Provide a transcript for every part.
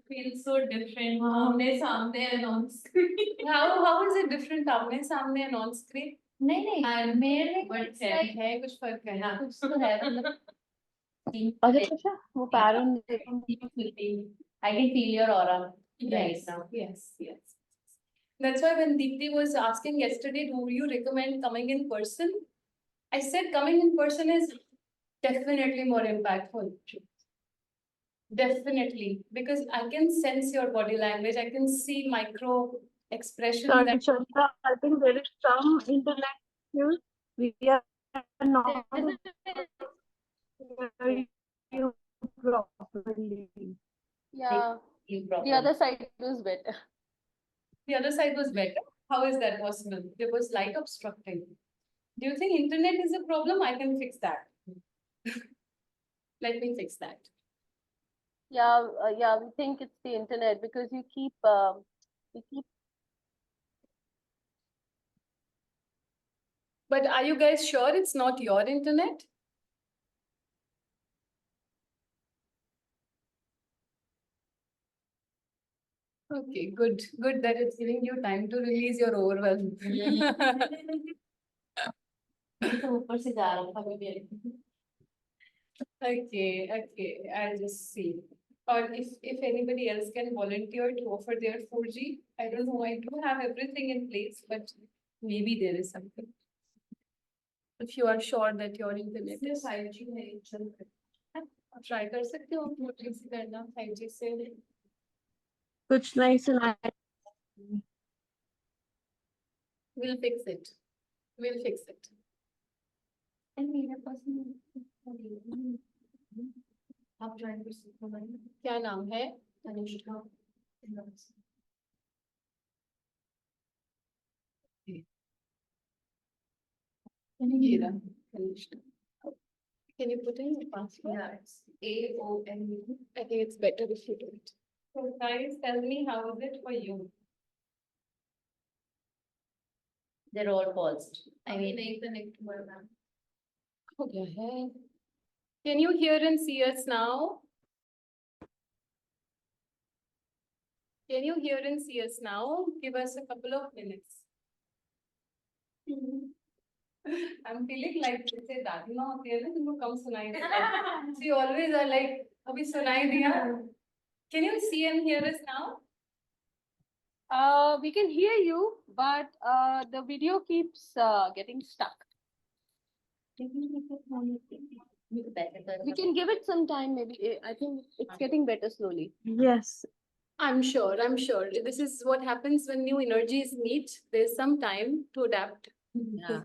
feels so different. आमने सामने and on screen. How is it different? आमने सामने and on screen? नहीं And मेरे लिए but like है कुछ फर्क है हाँ. कुछ तो है मतलब अच्छा अच्छा वो barren I can feel your aura right Yes, now. yes, yes. That's why when Deepti was asking yesterday, do you recommend coming in person? I said coming in person is definitely more impactful. Definitely, because I can sense your body language. I can see micro expressions. Sorry, that Chandra, I think there is some internet issues. We are not hearing you properly. Yeah, the other side was better. the other side was better. How is that possible? There was light obstructing. Do you think internet is a problem? I can fix that. Let me fix that. Yeah, we think it's the internet because you keep But are you guys sure it's not your internet? Okay, good. Good that it's giving you time to release your overwhelm. तो ऊपर से जा रहा था मेरे Okay, I'll just see. Or if anybody else can volunteer to offer their 4G, I don't know, I do have everything in place, but maybe there is something. If you are sure that your internet is 5G है चल try कर सकते हो 4G से करना 5G से कुछ नहीं सुना we'll fix it. We'll fix it. and मेरे पास आप ज्वाइन कर सकते हो क्या नाम है? अनुष्का ये रहा, Kanishka. Can you put in your password? Yeah, it's AONE. I think it's better if you do it. So guys, tell me how is it for you? They're all paused. I mean, नहीं connect हुआ है ma'am. हो गया है. Can you hear and see us now? Can you hear and see us now? Give us a couple of minutes. I'm feeling like जैसे दादी माँ होती है ना तुमको कम सुनाई देता है. So you always are like अभी सुनाई दिया. Can you see and hear us now? we can hear you, but the video keeps getting stuck. We can give it some time, maybe. I think it's getting better slowly. Yes. I'm sure. This is what happens when new energies meet. There's some time to adapt. yeah.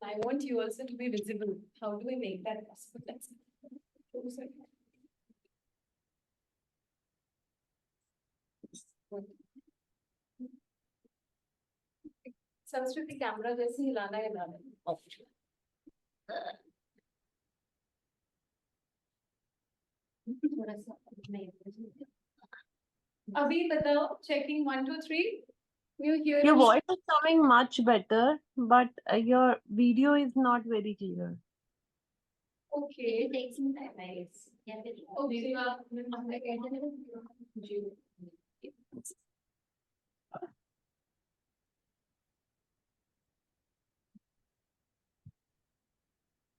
I want you also to be visible. How do we make that possible? Let's संस्कृति camera जैसे हिलाना है हिलाना थोड़ा सा नहीं अभी बताओ checking 1 2 3 you hear Your me? voice is coming much better, but your video is not very clear. Okay. it takes some time I guess yeah Okay.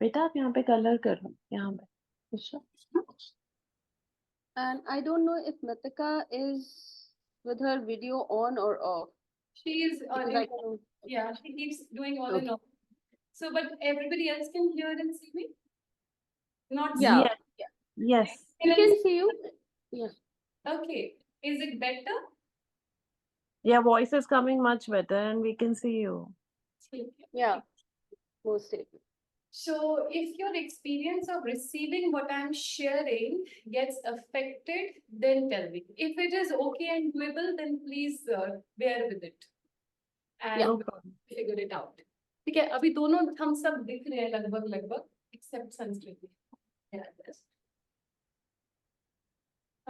बेटा आप यहाँ पे कलर करो यहाँ पे अच्छा And I don't know if Natika is with her video on or off. She is Because I can, yeah, she keeps doing all Okay. and all. So, but everybody else can hear and see me? Not see. Yeah. Yes. We can see you. Yeah. Okay. Is it better? Your voice is coming much better and we can see you. Yeah. Most stable. So, if your experience of receiving what I'm sharing gets affected, then tell me. If it is okay and doable, then please bear with it and Yeah. figure it out. ठीक है अभी दोनों हम सब दिख रहे हैं लगभग except संस्कृति.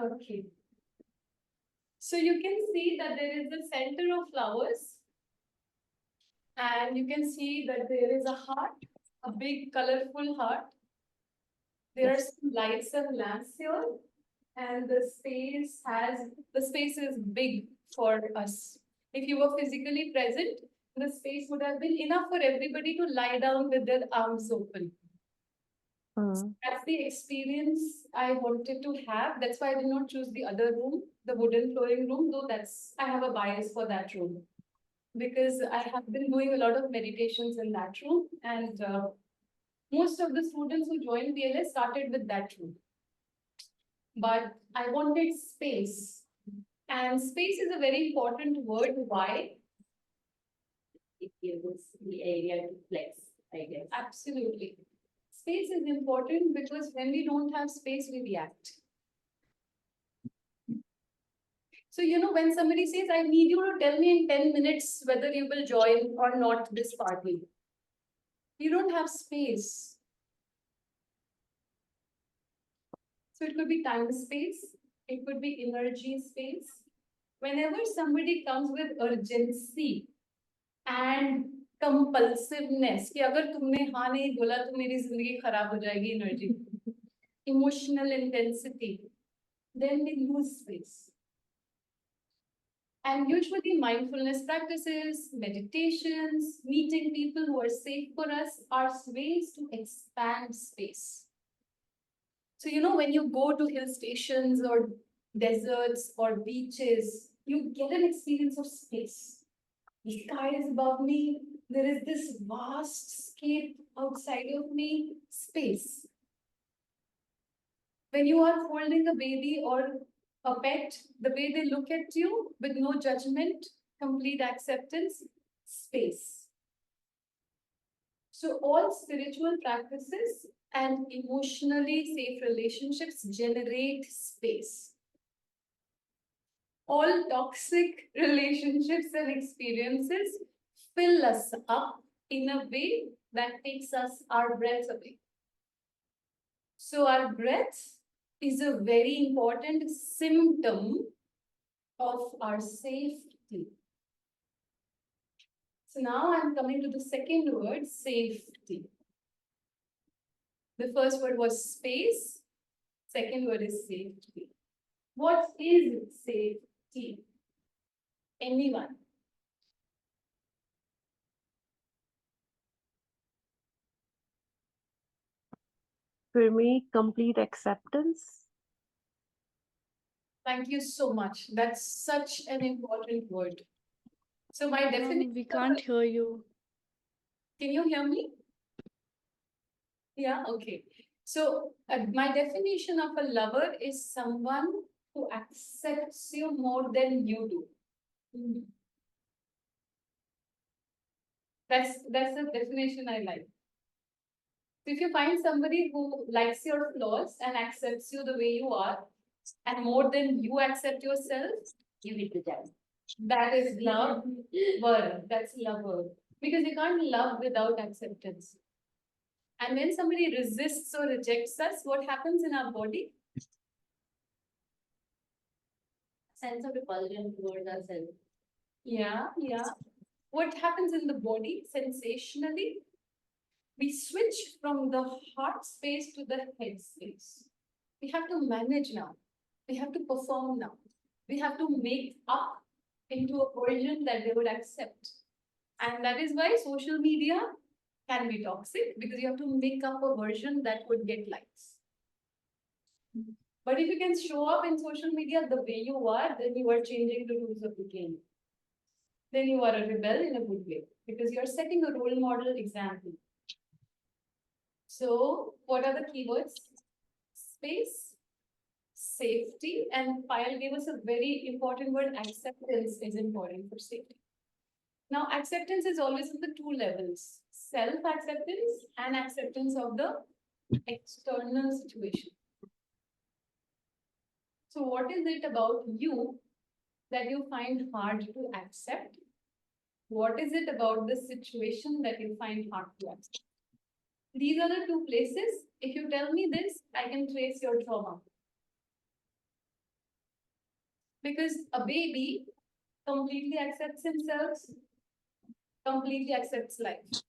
Okay. So you can see that there is a center of flowers, and you can see that there is a heart, a big colorful heart. There are some lights and lamps here. and the space is big for us. If you were physically present, the space would have been enough for everybody to lie down with their arms open. That's the experience I wanted to have. That's why I did not choose the other room, the wooden flooring room, though I have a bias for that room. Because I have been doing a lot of meditations in that room, and most of the students who joined BLS started with that room. But I wanted space. And space is a very important word. Why? It gives us the area to flex, I guess. Absolutely. Space is important because when we don't have space, we react. So, when somebody says, I need you to tell me in 10 minutes whether you will join or not this party, you don't have space. So it could be time space, it could be energy space. Whenever somebody comes with urgency and compulsiveness, कि अगर तुमने हाँ नहीं बोला तो मेरी जिंदगी खराब हो जाएगी, energy, emotional intensity, then we lose space. And usually mindfulness practices, meditations, meeting people who are safe for us are ways to expand space. So, when you go to hill stations or deserts or beaches, you get an experience of space. The sky is above me. There is this vast scape outside of me, space. When you are holding a baby or a pet, the way they look at you with no judgment, complete acceptance, space. So all spiritual practices and emotionally safe relationships generate space. All toxic relationships and experiences fill us up in a way that takes us our breath away. So our breath is a very important symptom of our safety. So now I'm coming to the second word, safety. The first word was space. Second word is safety. What is safety? Anyone? For me, complete acceptance. Thank you so much. That's such an important word. So my definition. We can't hear you. Can you hear me? Yeah, okay. So my definition of a lover is someone who accepts you more than you do. That's the definition I like. So if you find somebody who likes your flaws and accepts you the way you are, and more than you accept yourself, Give it to them. that is love. That's lover. Because you can't love without acceptance. And when somebody resists or rejects us, what happens in our body? Sense of repulsion towards ourselves. Yeah. What happens in the body sensationally? We switch from the heart space to the head space. We have to manage now. We have to perform now. We have to make up into a version that they would accept. And that is why social media can be toxic, because you have to make up a version that would get likes. But if you can show up in social media the way you are, then you are changing the rules of the game. Then you are a rebel in a good way, because you are setting a role model example. So what are the keywords? Space, safety, and Payal gave us a very important word, acceptance is important for safety. Now, acceptance is always in the two levels, self-acceptance and acceptance of the external situation. So what is it about you that you find hard to accept? What is it about the situation that you find hard to accept? These are the two places. If you tell me this, I can trace your trauma. Because a baby completely accepts himself, completely accepts life.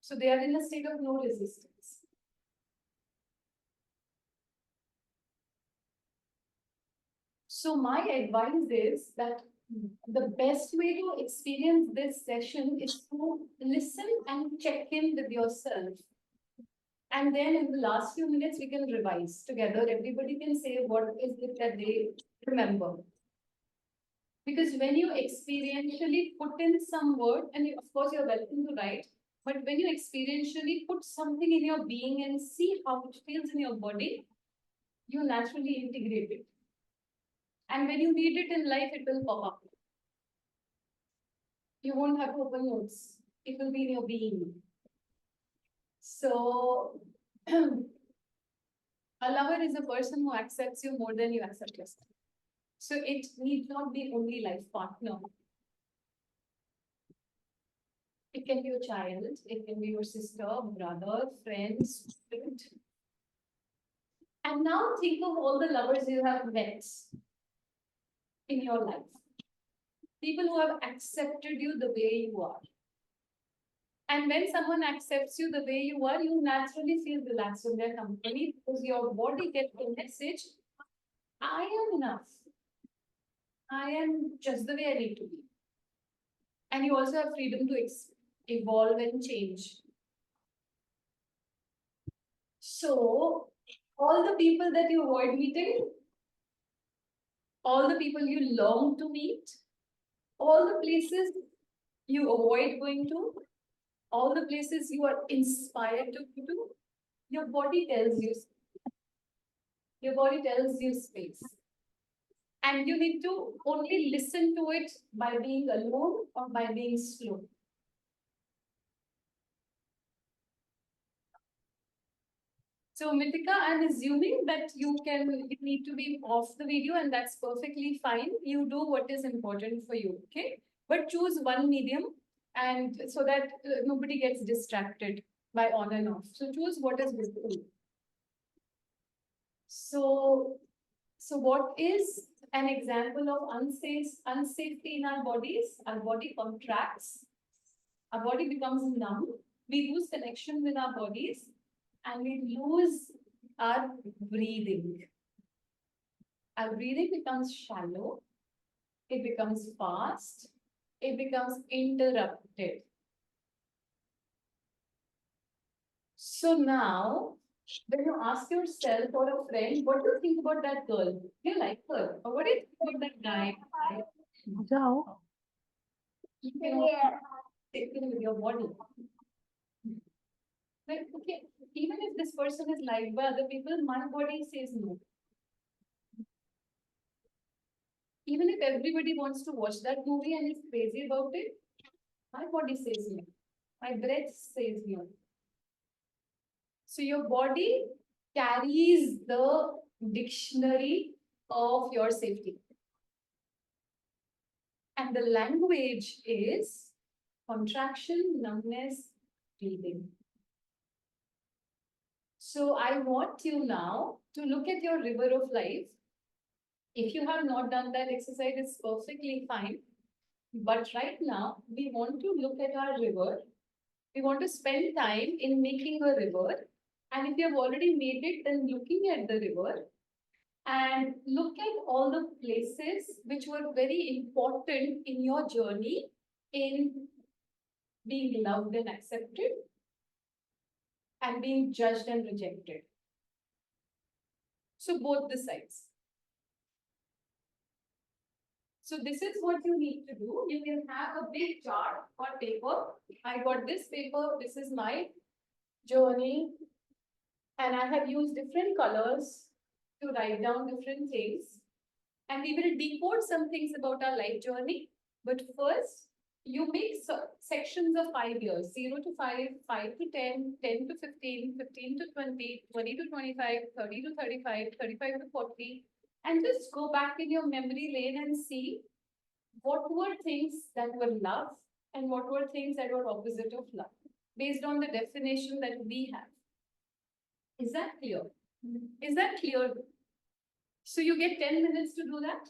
So they are in a state of no resistance. So my advice is that the best way to experience this session is to listen and check in with yourself. And then in the last few minutes, we can revise together. Everybody can say what is it that they remember. Because when you experientially put in some word, and of course you're welcome to write, but when you experientially put something in your being and see how it feels in your body, you naturally integrate it. And when you need it in life, it will pop up. You won't have to open notes. It will be in your being. So, a lover is a person who accepts you more than you accept yourself. So it need not be only life partner. It can be your child, it can be your sister, brother, friend, student. And now think of all the lovers you have met in your life. People who have accepted you the way you are. And when someone accepts you the way you are, you naturally feel relaxed in their company because your body gets the message, I am enough. I am just the way I need to be. And you also have freedom to evolve and change. So, all the people that you avoid meeting, all the people you long to meet, all the places you avoid going to, all the places you are inspired to go to, your body tells you. Your body tells you space. And you need to only listen to it by being alone or by being slow. So Mitika, I'm assuming that you need to be off the video and that's perfectly fine. You do what is important for you, okay? But choose one medium and so that nobody gets distracted by on and off. So choose what is good for you. So what is an example of unsafety in our bodies? Our body contracts, our body becomes numb, we lose connection with our bodies, and we lose our breathing. Our breathing becomes shallow, it becomes fast, it becomes interrupted. So now, when you ask yourself or a friend, what do you think about that girl? Do you like her? Or what do you think about that guy? Jao. You can take it with your body. Like, okay, even if this person is liked by other people, my body says no. Even if everybody wants to watch that movie and is crazy about it, my body says no. My breath says no. So your body carries the dictionary of your safety. And the language is contraction, numbness, breathing. So I want you now to look at your river of life. If you have not done that exercise, it's perfectly fine. But right now, we want to look at our river. We want to spend time in making a river. And if you have already made it, then looking at the river and look at all the places which were very important in your journey in being loved and accepted and being judged and rejected. So both the sides. So this is what you need to do. You can have a big chart or paper. I got this paper. This is my journey. And I have used different colors to write down different things. And we will decode some things about our life journey. But first, you make sections of 5 years, 0 to 5, 5 to 10, 10 to 15, 15 to 20, 20 to 25, 30 to 35, 35 to 40. And just go back in your memory lane and see what were things that were love and what were things that were opposite of love, based on the definition that we have. Is that clear? Is that clear? So you get 10 minutes to do that?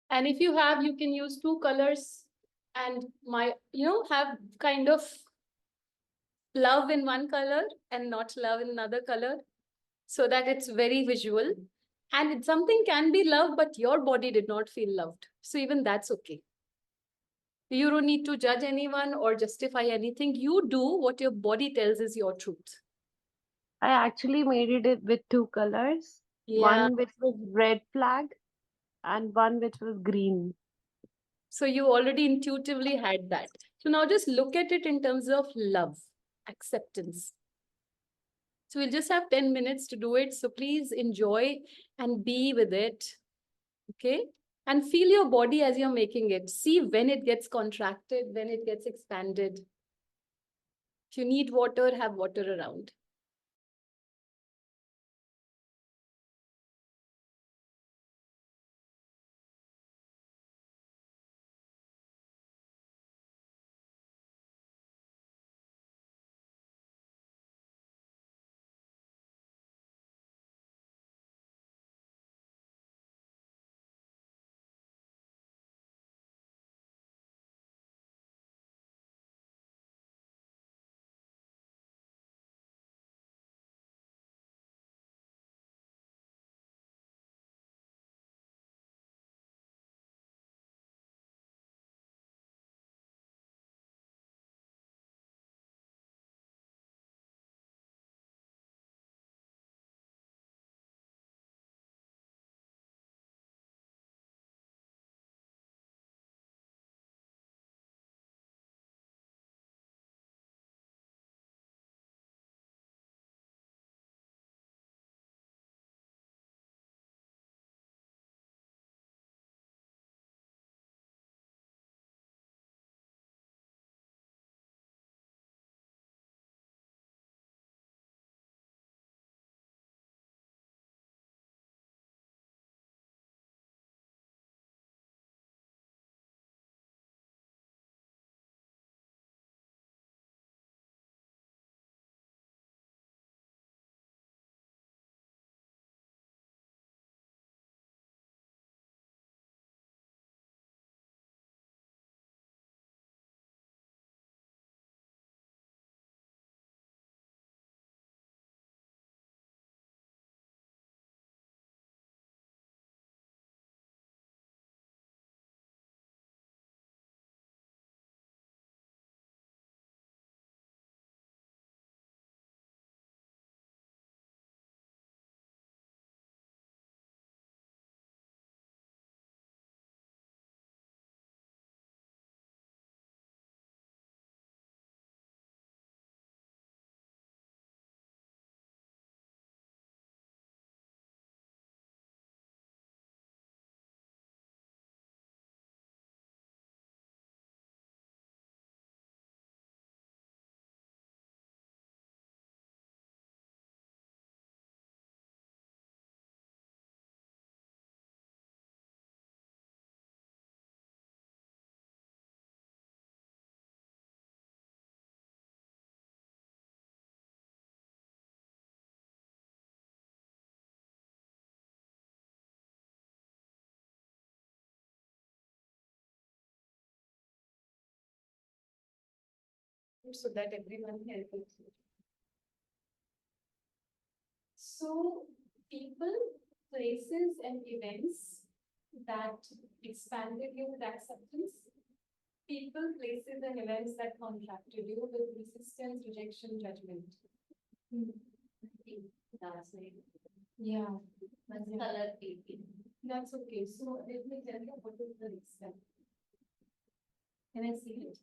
And if you have, you can use 2 colors and have kind of love in one color and not love in another color, so that it's very visual. And something can be love, but your body did not feel loved. So even that's okay. You don't need to judge anyone or justify anything. You do what your body tells is your truth. I actually made it with two colors. Yeah. One which was red flag and one which was green. So you already intuitively had that. So now just look at it in terms of love, acceptance. So we'll just have 10 minutes to do it. So please enjoy and be with it. Okay. And feel your body as you're making it. See when it gets contracted, when it gets expanded. If you need water, have water around. So that everyone helps you. So people, places, and events that expanded you with acceptance. People, places, and events that contracted you with resistance, rejection, judgment. That's right. Yeah, That's Yeah. color PP. that's okay. So let me tell you what is the next step. Can I see it?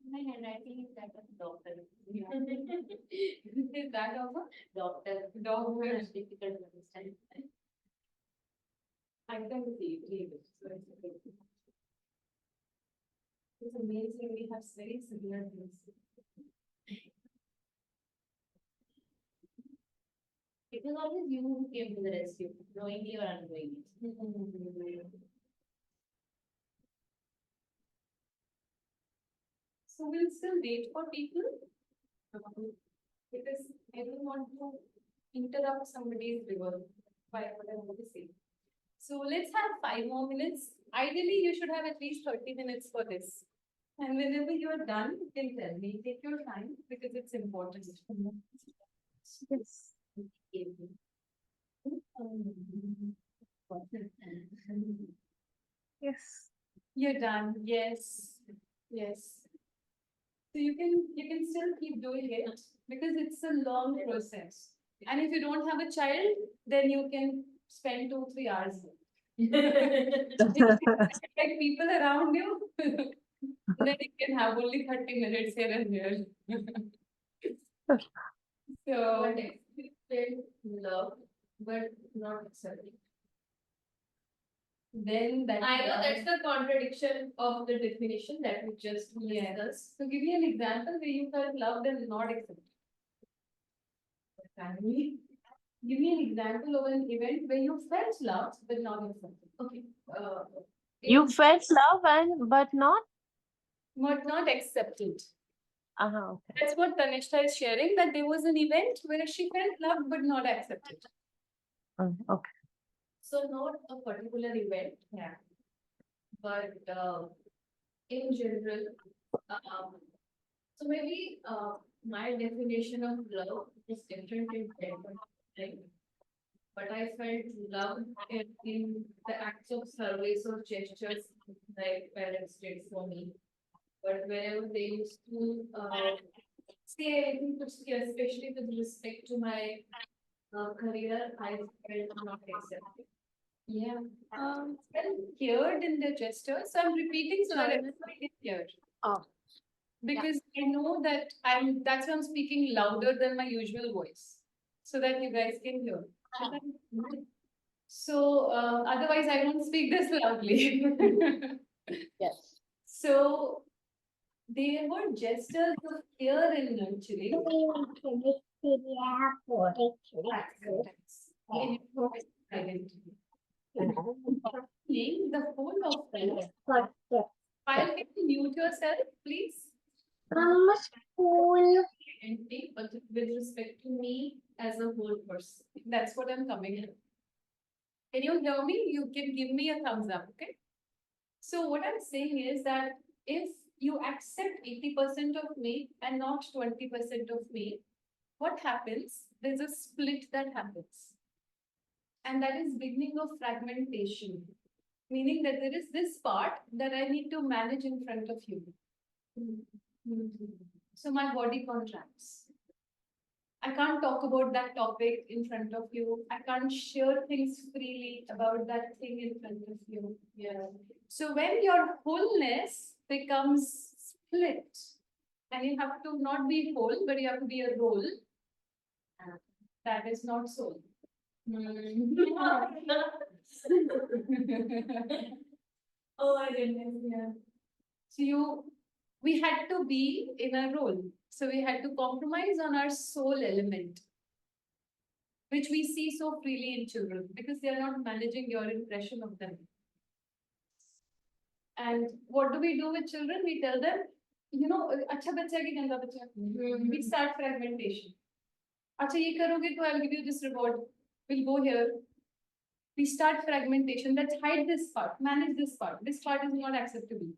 My handwriting is that of doctor. Yeah. Is that over? Doctor. Doctor. It's difficult to understand. I can see it, read it. So it's okay. It's amazing. We have very similar things. It was always you who came to the rescue, knowingly or unknowingly. So we'll still wait for people because I don't want to interrupt somebody's river by what I want to say. So let's have 5 more minutes. ideally you should have at least 30 minutes for this. And whenever you are done, you can tell me. Take your time because it's important. Yes. Yes. You're done. Yes. Yes. So you can still keep doing it because it's a long process. And if you don't have a child, then you can spend 2-3 hours. Like people around you, then you can have only 30 minutes here and there. So But if we felt love, but not accepting. then that. I know that's the contradiction of the definition that we just Yes. discussed. So give me an example where you felt loved and not accepted. Family. Give me an example of an event where you felt loved but not accepted. Okay. You felt love and but not. Not accepted. Okay. That's what Tanishta is sharing, that there was an event where she felt loved but not accepted. Okay. So not a particular event. Yeah. But in general, so maybe my definition of love is different in everyone, right? But I felt love in the acts of service or gestures like parents did for me. But wherever they used to say anything, especially with respect to my career, I felt not accepted. Yeah. Well, heard in the gesture. So I'm repeating so that everybody can hear. Oh. Because I know that that's why I'm speaking louder than my usual voice. So that you guys can hear. So otherwise I won't speak this loudly. Yes. So there were gestures of care and nurturing. Acceptance. In your identity. Feeling the whole of self. While can you mute yourself, please? Identity, but with respect to me as a whole person. That's what I'm coming to. Can you hear me? You can give me a thumbs up, okay? So what I'm saying is that if you accept 80% of me and not 20% of me, what happens? There's a split that happens. And that is beginning of fragmentation. Meaning that there is this part that I need to manage in front of you. So my body contracts. I can't talk about that topic in front of you. I can't share things freely about that thing in front of you. Yeah. So when your wholeness becomes split, and you have to not be whole, but you have to be a role, that is not soul. Oh my goodness, yeah. So we had to be in a role. So we had to compromise on our soul element, which we see so freely in children because they are not managing your impression of them. And what do we do with children? We tell them, you know, अच्छा बच्चा कि गंदा बच्चा. We start fragmentation. अच्छा ये करोगे तो I'll give you this reward. We'll go here. We start fragmentation. Let's hide this part, manage this part. This part is not acceptable.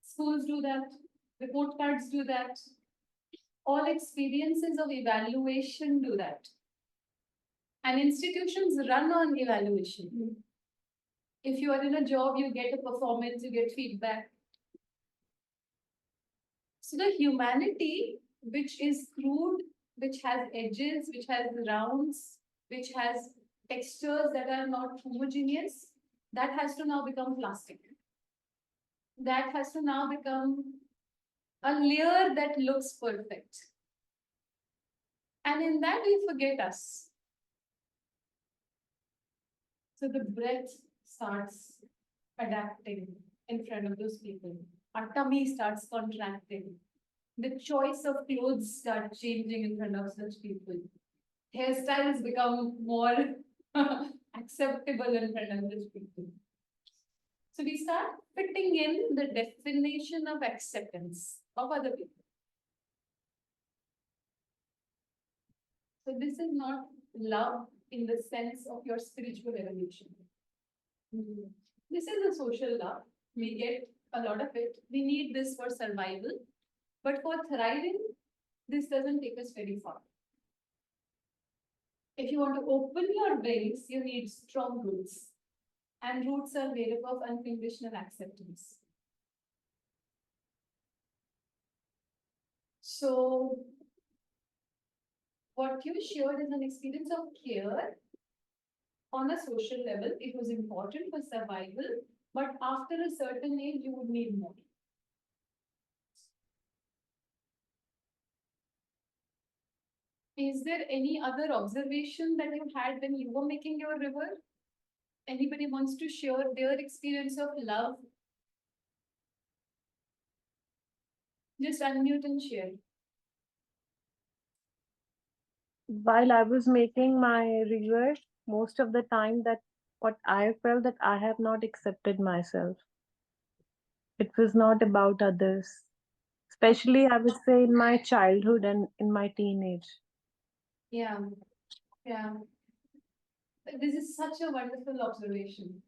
Schools do that. Report cards do that. All experiences of evaluation do that. And institutions run on evaluation. If you are in a job, you get a performance, you get feedback. So the humanity, which is crude, which has edges, which has rounds, which has textures that are not homogeneous, that has to now become plastic. That has to now become a layer that looks perfect. And in that, we forget us. So the breath starts adapting in front of those people. Our tummy starts contracting. The choice of clothes start changing in front of such people. Hairstyles become more acceptable in front of those people. So we start fitting in the definition of acceptance of other people. So this is not love in the sense of your spiritual evolution. This is a social love. We get a lot of it. We need this for survival. But for thriving, this doesn't take us very far. If you want to open your wings, you need strong roots. And roots are made up of unconditional acceptance. So, what you shared is an experience of care on a social level. It was important for survival, but after a certain age, you would need more. Is there any other observation that you had when you were making your river? Anybody wants to share their experience of love? Just unmute and share. While I was making my river, most of the time that what I felt that I have not accepted myself. It was not about others. Especially I would say in my childhood and in my teenage. Yeah, yeah. This is such a wonderful observation.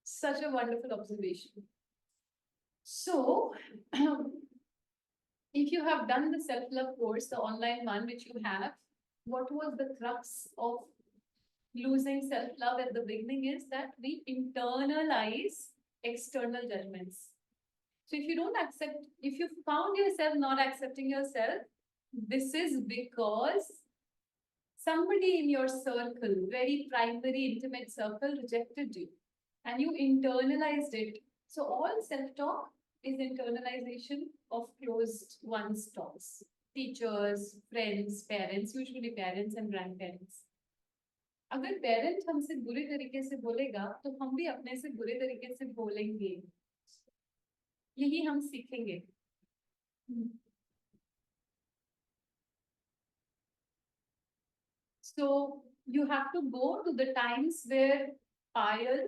Such a wonderful observation. So, if you have done the self-love course, the online one which you have, what was the crux of losing self-love at the beginning is that we internalize external judgments. So if you don't accept, if you found yourself not accepting yourself, this is because somebody in your circle, very primary, intimate circle, rejected you and you internalized it. So all self-talk is internalization of closed one's talks. Teachers, friends, parents, usually parents and grandparents. अगर parent हमसे बुरे तरीके से बोलेगा तो हम भी अपने से बुरे तरीके से बोलेंगे यही हम सीखेंगे So you have to go to the times where Payal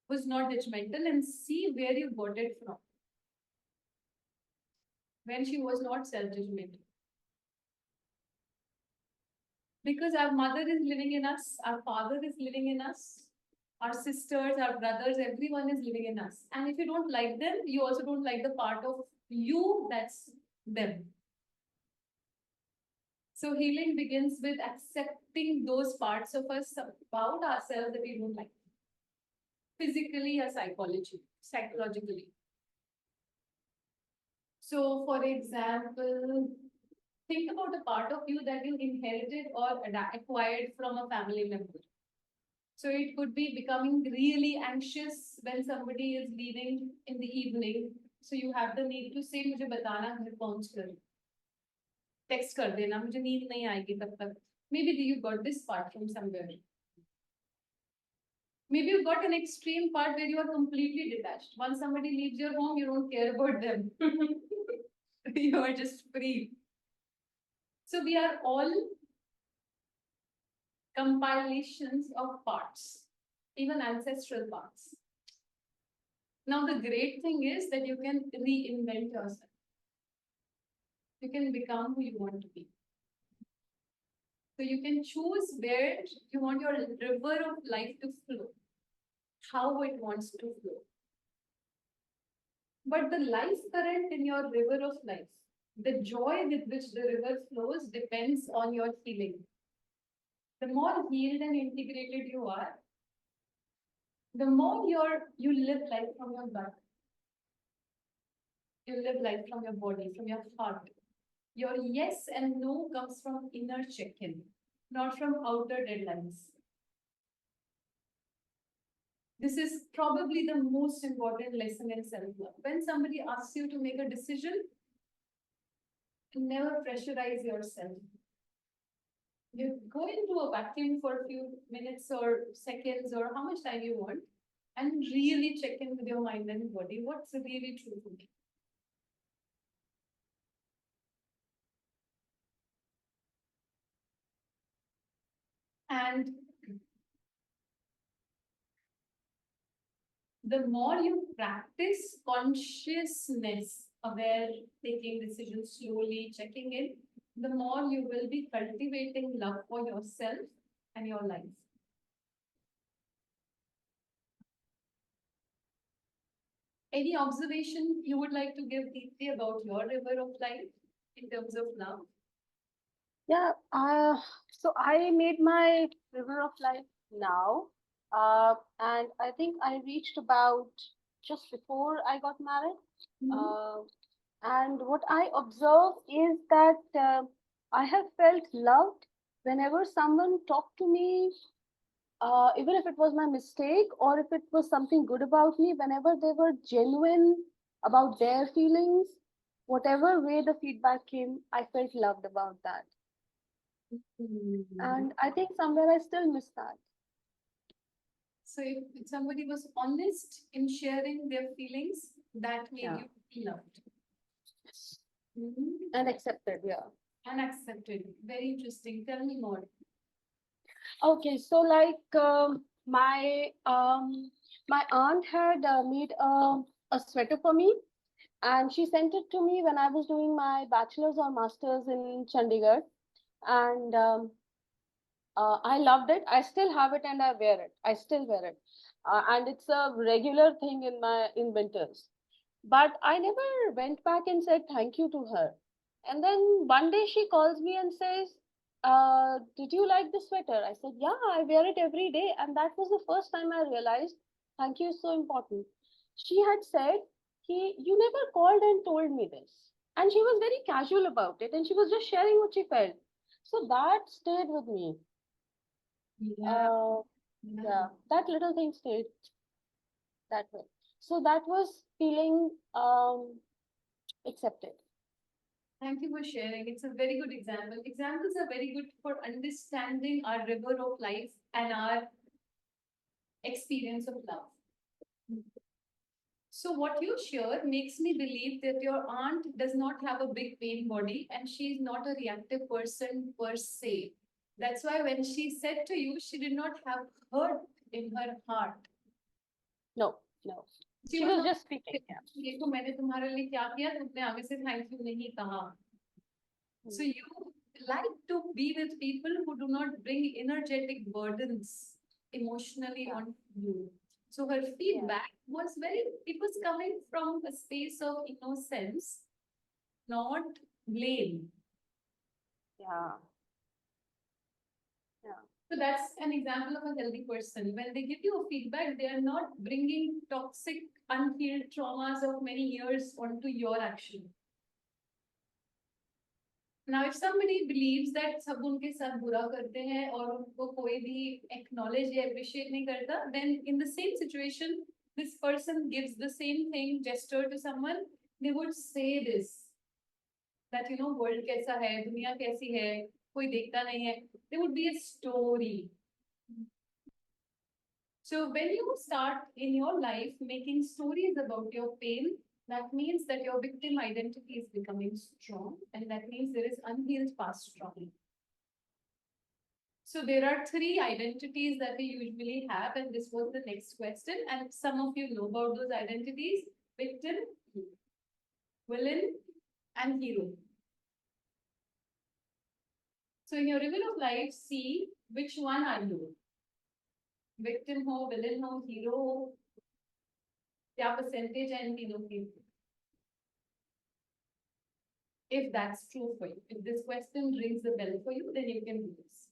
was not judgmental and see where you got it from. When she was not self-judgmental. Because our mother is living in us, our father is living in us, our sisters, our brothers, everyone is living in us. And if you don't like them, you also don't like the part of you that's them. So healing begins with accepting those parts of us about ourselves that we don't like. Physically or psychologically. So for example, think about a part of you that you inherited or acquired from a family member. So it could be becoming really anxious when somebody is leaving in the evening. So you have the need to say, मुझे बताना घर पहुंच कर. Text कर देना, मुझे नींद नहीं आएगी तब तक. Maybe you got this part from somewhere. Maybe you got an extreme part where you are completely detached. Once somebody leaves your home, you don't care about them. You are just free. So we are all compilations of parts, even ancestral parts. Now the great thing is that you can reinvent yourself. You can become who you want to be. So you can choose where you want your river of life to flow, how it wants to flow. But the life current in your river of life, the joy with which the river flows depends on your healing. The more healed and integrated you are, the more you live life from your gut. You live life from your body, from your heart. Your yes and no comes from inner check-in, not from outer deadlines. This is probably the most important lesson in self-love. When somebody asks you to make a decision, never pressurize yourself. You go into a vacuum for a few minutes or seconds or how much time you want and really check in with your mind and body. What's really true for me? And the more you practice consciousness, aware, taking decisions slowly, checking in, the more you will be cultivating love for yourself and your life. Any observation you would like to give Deepti about your river of life in terms of love? Yeah, so I made my river of life now, and I think I reached about just before I got married. Uh, and what I observe is that I have felt loved whenever someone talked to me, even if it was my mistake or if it was something good about me, whenever they were genuine about their feelings, whatever way the feedback came, I felt loved about that. And I think somewhere I still miss that. So if somebody was honest in sharing their feelings, that made Yeah. you feel loved. And accepted, yeah. And accepted. Very interesting. Tell me more. Okay, so like my aunt had made a sweater for me, and she sent it to me when I was doing my bachelor's or master's in Chandigarh, and I loved it. I still have it and I wear it. I still wear it, and it's a regular thing in winters. But I never went back and said thank you to her. And then one day she calls me and says, "Did you like the sweater?" I said, "Yeah, I wear it every day." And that was the first time I realized thank you is so important. She had said, "You never called and told me this." And she was very casual about it and she was just sharing what she felt. So that stayed with me. Yeah. Yeah, that little thing stayed that way. So that was feeling accepted. Thank you for sharing. It's a very good example. Examples are very good for understanding our river of life and our experience of love. So what you share makes me believe that your aunt does not have a big pain body and she is not a reactive person per se. That's why when she said to you, she did not have hurt in her heart. No, no. She She was was not just speaking. Yeah. देखो मैंने तुम्हारे लिए क्या किया तुमने आगे से thank you नहीं कहा. So you like to be with people who do not bring energetic burdens emotionally Yeah. on you. So her feedback was it was coming from a space of innocence, not blame. Yeah. Yeah. So that's an example of a healthy person. When they give you a feedback, they are not bringing toxic, unhealed traumas of many years onto your action. Now, if somebody believes that सब उनके साथ बुरा करते हैं और उनको कोई भी acknowledge या appreciate नहीं करता, then in the same situation, this person gives the same thing gesture to someone, they would say this, that you know world कैसा है, दुनिया कैसी है, कोई देखता नहीं है. There would be a story. So when you start in your life making stories about your pain, that means that your victim identity is becoming strong, and that means there is unhealed past trauma. So there are three identities that we usually have, and this was the next question. And some of you know about those identities: victim, villain, and hero. So in your river of life, see which one are you? Victim ho, villain ho, hero ho. क्या percentage है इन तीनों की? If that's true for you, if this question rings the bell for you, then you can do this.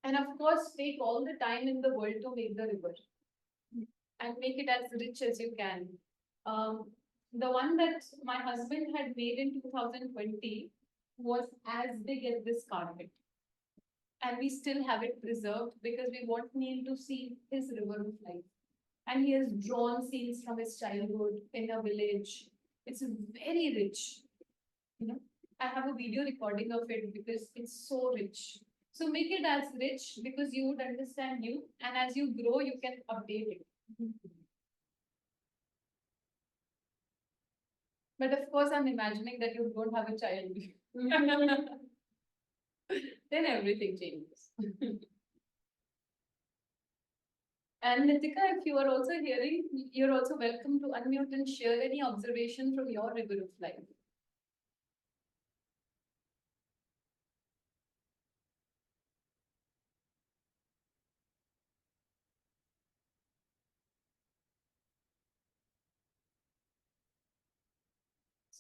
And of course, take all the time in the world to make the river and make it as rich as you can. The one that my husband had made in 2020 was as big as this carpet. And we still have it preserved because we want Neil to see his river of life. And he has drawn scenes from his childhood in a village. It's very rich. You know, I have a video recording of it because it's so rich. So make it as rich because you would understand you, and as you grow, you can update it. But of course, I'm imagining that you don't have a child. Then everything changes. And Nitika, if you are also hearing, you're also welcome to unmute and share any observation from your river of life.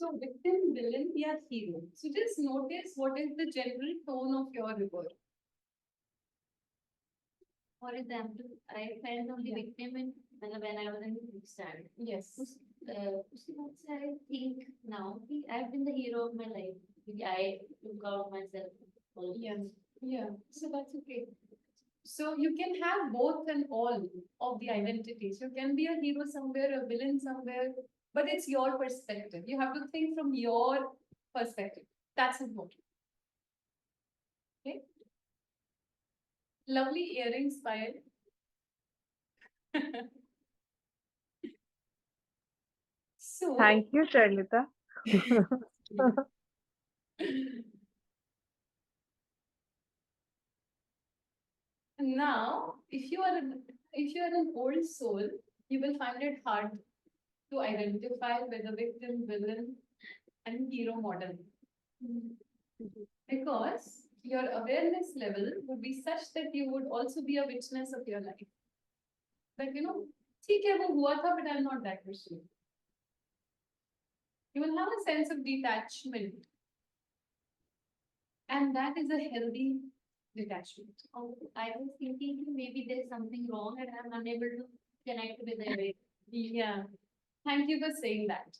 So victim, villain, yeah, hero. So just notice what is the general tone of your river. For example, I felt on the Yeah. victim in when I was in fifth standard. Yes. उसके बाद से I think now कि I've been the hero of my life. I look out myself. Yeah. Yeah. So that's okay. So you can have both and all of the identities. You can be a hero somewhere, a villain somewhere, but it's your perspective. You have to think from your perspective. That's important. Okay. Lovely earrings, Payal. So Thank you, Charlita. now, if you are an old soul, you will find it hard to identify with the victim, villain, and hero model. Because your awareness level would be such that you would also be a witness of your life. That ठीक है वो हुआ था, but I'm not that person. You will have a sense of detachment, and that is a healthy detachment. Oh, I was thinking maybe there's something wrong and I'm unable to connect with it. Yeah, thank you for saying that.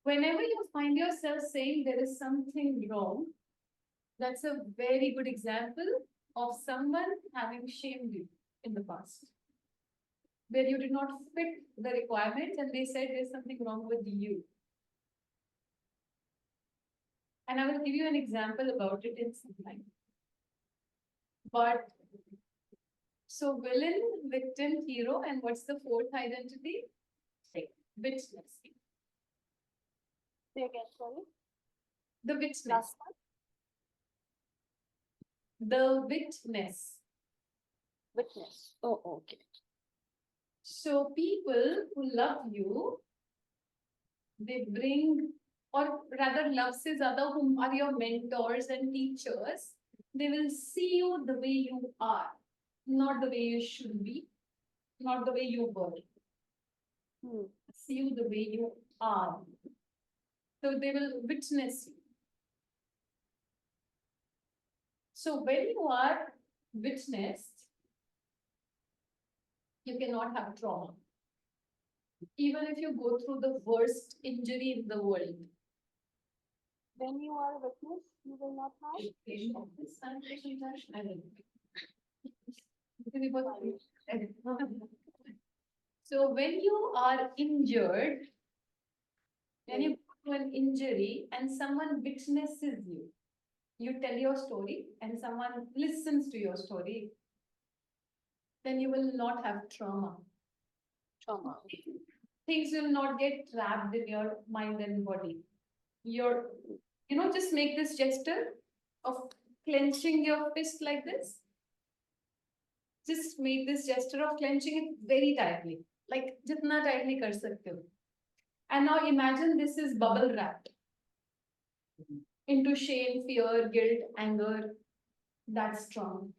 Whenever you find yourself saying there is something wrong, that's a very good example of someone having shamed you in the past, where you did not fit the requirements and they said there's something wrong with you. And I will give you an example about it in some time. But so villain, victim, hero, and what's the fourth identity? Witness. Say again, sorry. The witness. Last one. The witness. Witness. Oh, okay. So people who love you, they bring, or rather love se zyada, whom are your mentors and teachers, they will see you the way you are, not the way you should be, not the way you were. See you the way you are. So they will witness you. So when you are witnessed, you cannot have trauma. Even if you go through the worst injury in the world. When you are a witness, you will not have. So when you are injured, when you go to an injury and someone witnesses you, you tell your story and someone listens to your story, then you will not have trauma. Trauma. Things will not get trapped in your mind and body. Just make this gesture of clenching your fist like this. Just make this gesture of clenching it very tightly, like jitna tightly kar sakte ho. And now imagine this is bubble wrapped into shame, fear, guilt, anger. That's strong.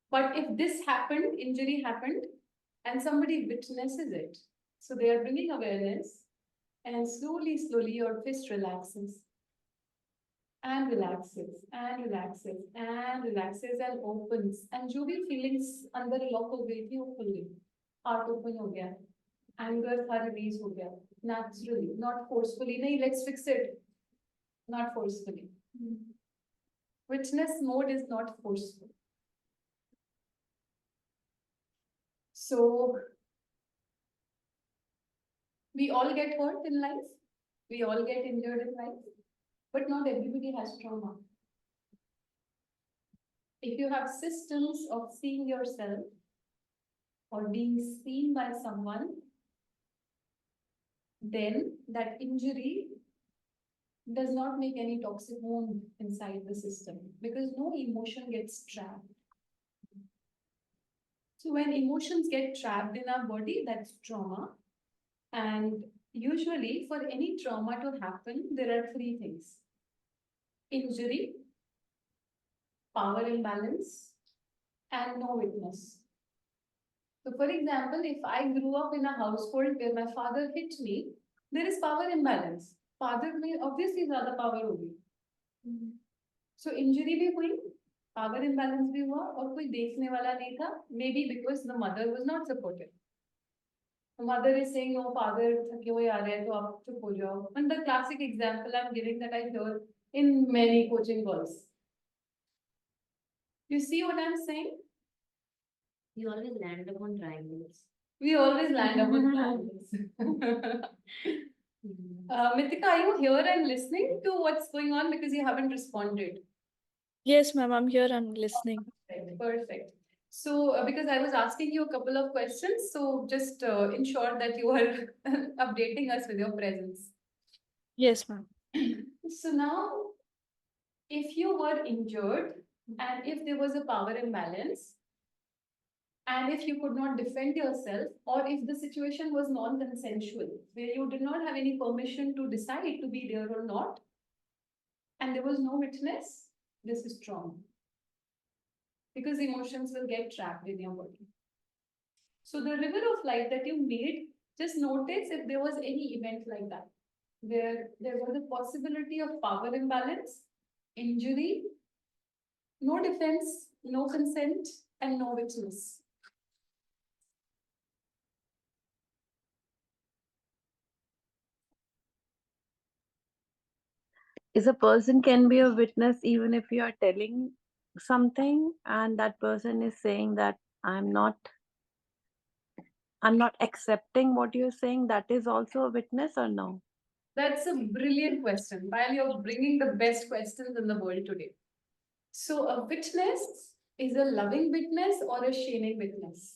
But if this happened, injury happened, and somebody witnesses it, so they are bringing awareness, and slowly, slowly your fist relaxes. And relaxes, and relaxes, and relaxes, and opens. And जो भी feelings अंदर lock हो गई थी वो खुल गई. Heart open हो गया. Anger था release हो गया. Naturally, not forcefully. नहीं, let's fix it. Not forcefully. Witness mode is not forceful. So we all get hurt in life. We all get injured in life. But not everybody has trauma. If you have systems of seeing yourself or being seen by someone, then that injury does not make any toxic wound inside the system because no emotion gets trapped. So when emotions get trapped in our body, that's trauma. And usually for any trauma to happen, there are three things: injury, power imbalance, and no witness. So for example, if I grew up in a household where my father hit me, there is power imbalance. father में obviously ज़्यादा power होगी. So injury भी हुई, power imbalance भी हुआ और कोई देखने वाला नहीं था. Maybe because the mother was not supportive. The mother is saying, "Oh, father थके हुए आ रहे हैं तो आप चुप हो जाओ." And the classic example I'm giving that I hear in many coaching calls. You see what I'm saying? You always land upon triangles. We always land up on triangles. Mithika, are you here and listening to what's going on because you haven't responded? Yes, ma'am, I'm here, I'm listening. Right, perfect. So, because I was asking you a couple of questions, so just ensure that you are updating us with your presence. Yes, ma'am. So now, if you were injured and if there was a power imbalance, and if you could not defend yourself, or if the situation was non-consensual, where you did not have any permission to decide to be there or not, and there was no witness, this is trauma. Because emotions will get trapped in your body. So the river of life that you made, just notice if there was any event like that, where there was a possibility of power imbalance, injury, no defense, no consent, and no witness. Is a person can be a witness even if you are telling something and that person is saying that I'm not accepting what you're saying, that is also a witness or no? That's a brilliant question. While you're bringing the best questions in the world today. So a witness is a loving witness or a shaming witness.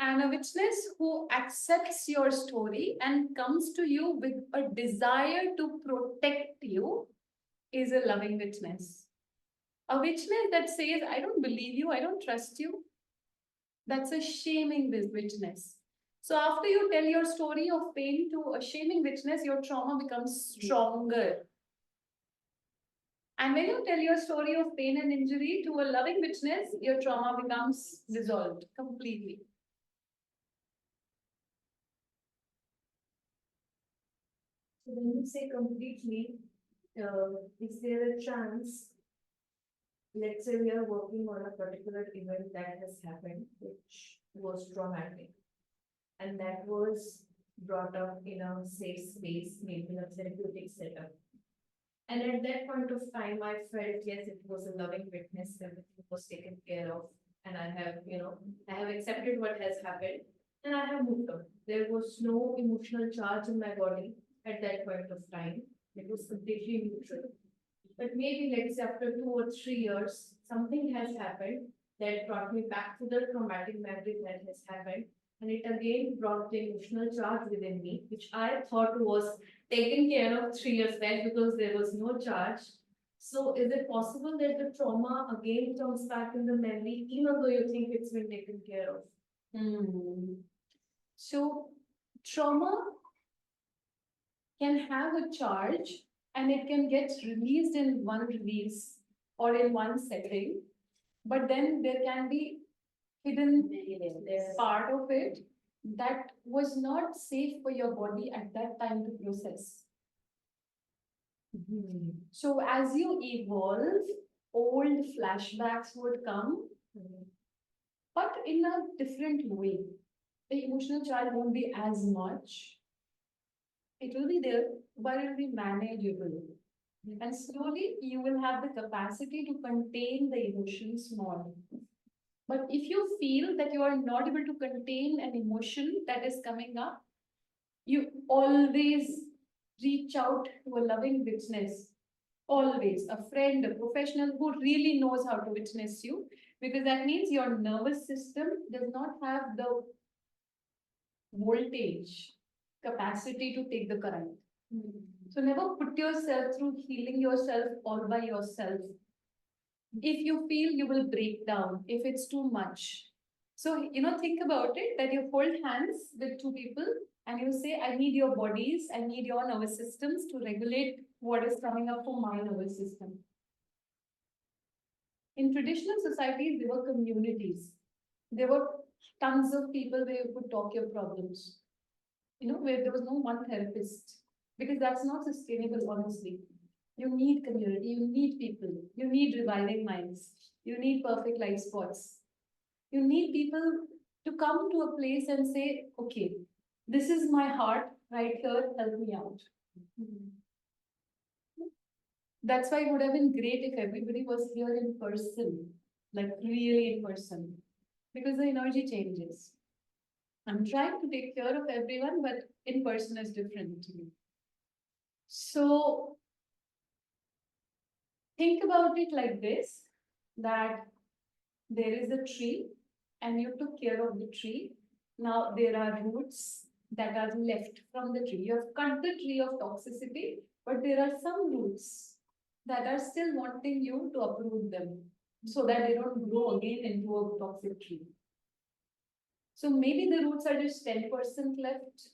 And a witness who accepts your story and comes to you with a desire to protect you is a loving witness. A witness that says, I don't believe you, I don't trust you, that's a shaming witness. So after you tell your story of pain to a shaming witness, your trauma becomes stronger. And when you tell your story of pain and injury to a loving witness, your trauma becomes dissolved completely. So when you say completely, is there a chance, let's say we are working on a particular event that has happened, which was traumatic, and that was brought up in a safe space, maybe in a therapeutic setup. And at that point of time, I felt, yes, it was a loving witness, everything was taken care of, and I have, I have accepted what has happened, and I have moved on. There was no emotional charge in my body at that point of time. It was completely neutral. But maybe let's say after 2 or 3 years, something has happened that brought me back to the traumatic memory that has happened. And it again brought the emotional charge within me, which I thought was taken care of 3 years back because there was no charge. So is it possible that the trauma again comes back in the memory, even though you think it's been taken care of? So trauma can have a charge and it can get released in one release or in one setting, but then there can be hidden part of it that was not safe for your body at that time to process. So as you evolve, old flashbacks would come, but in a different way. The emotional charge won't be as much. It will be there, but it will be manageable. And slowly you will have the capacity to contain the emotions more. But if you feel that you are not able to contain an emotion that is coming up, you always reach out to a loving witness. Always a friend, a professional who really knows how to witness you, because that means your nervous system does not have the voltage capacity to take the current. So never put yourself through healing yourself all by yourself. If you feel you will break down, if it's too much. So, think about it that you hold hands with two people and you say, I need your bodies, I need your nervous systems to regulate what is coming up for my nervous system. In traditional societies, there were communities. There were tons of people where you could talk your problems. Where there was no one therapist. Because that's not sustainable, honestly. You need community, you need people, you need reviving minds, you need perfect life spots. You need people to come to a place and say, okay, this is my heart right here, help me out. That's why it would have been great if everybody was here in person, like really in person, because the energy changes. I'm trying to take care of everyone, but in person is different. So think about it like this, that there is a tree and you took care of the tree. Now there are roots that are left from the tree. You have cut the tree of toxicity, but there are some roots that are still wanting you to uproot them so that they don't grow again into a toxic tree. So maybe the roots are just 10% left.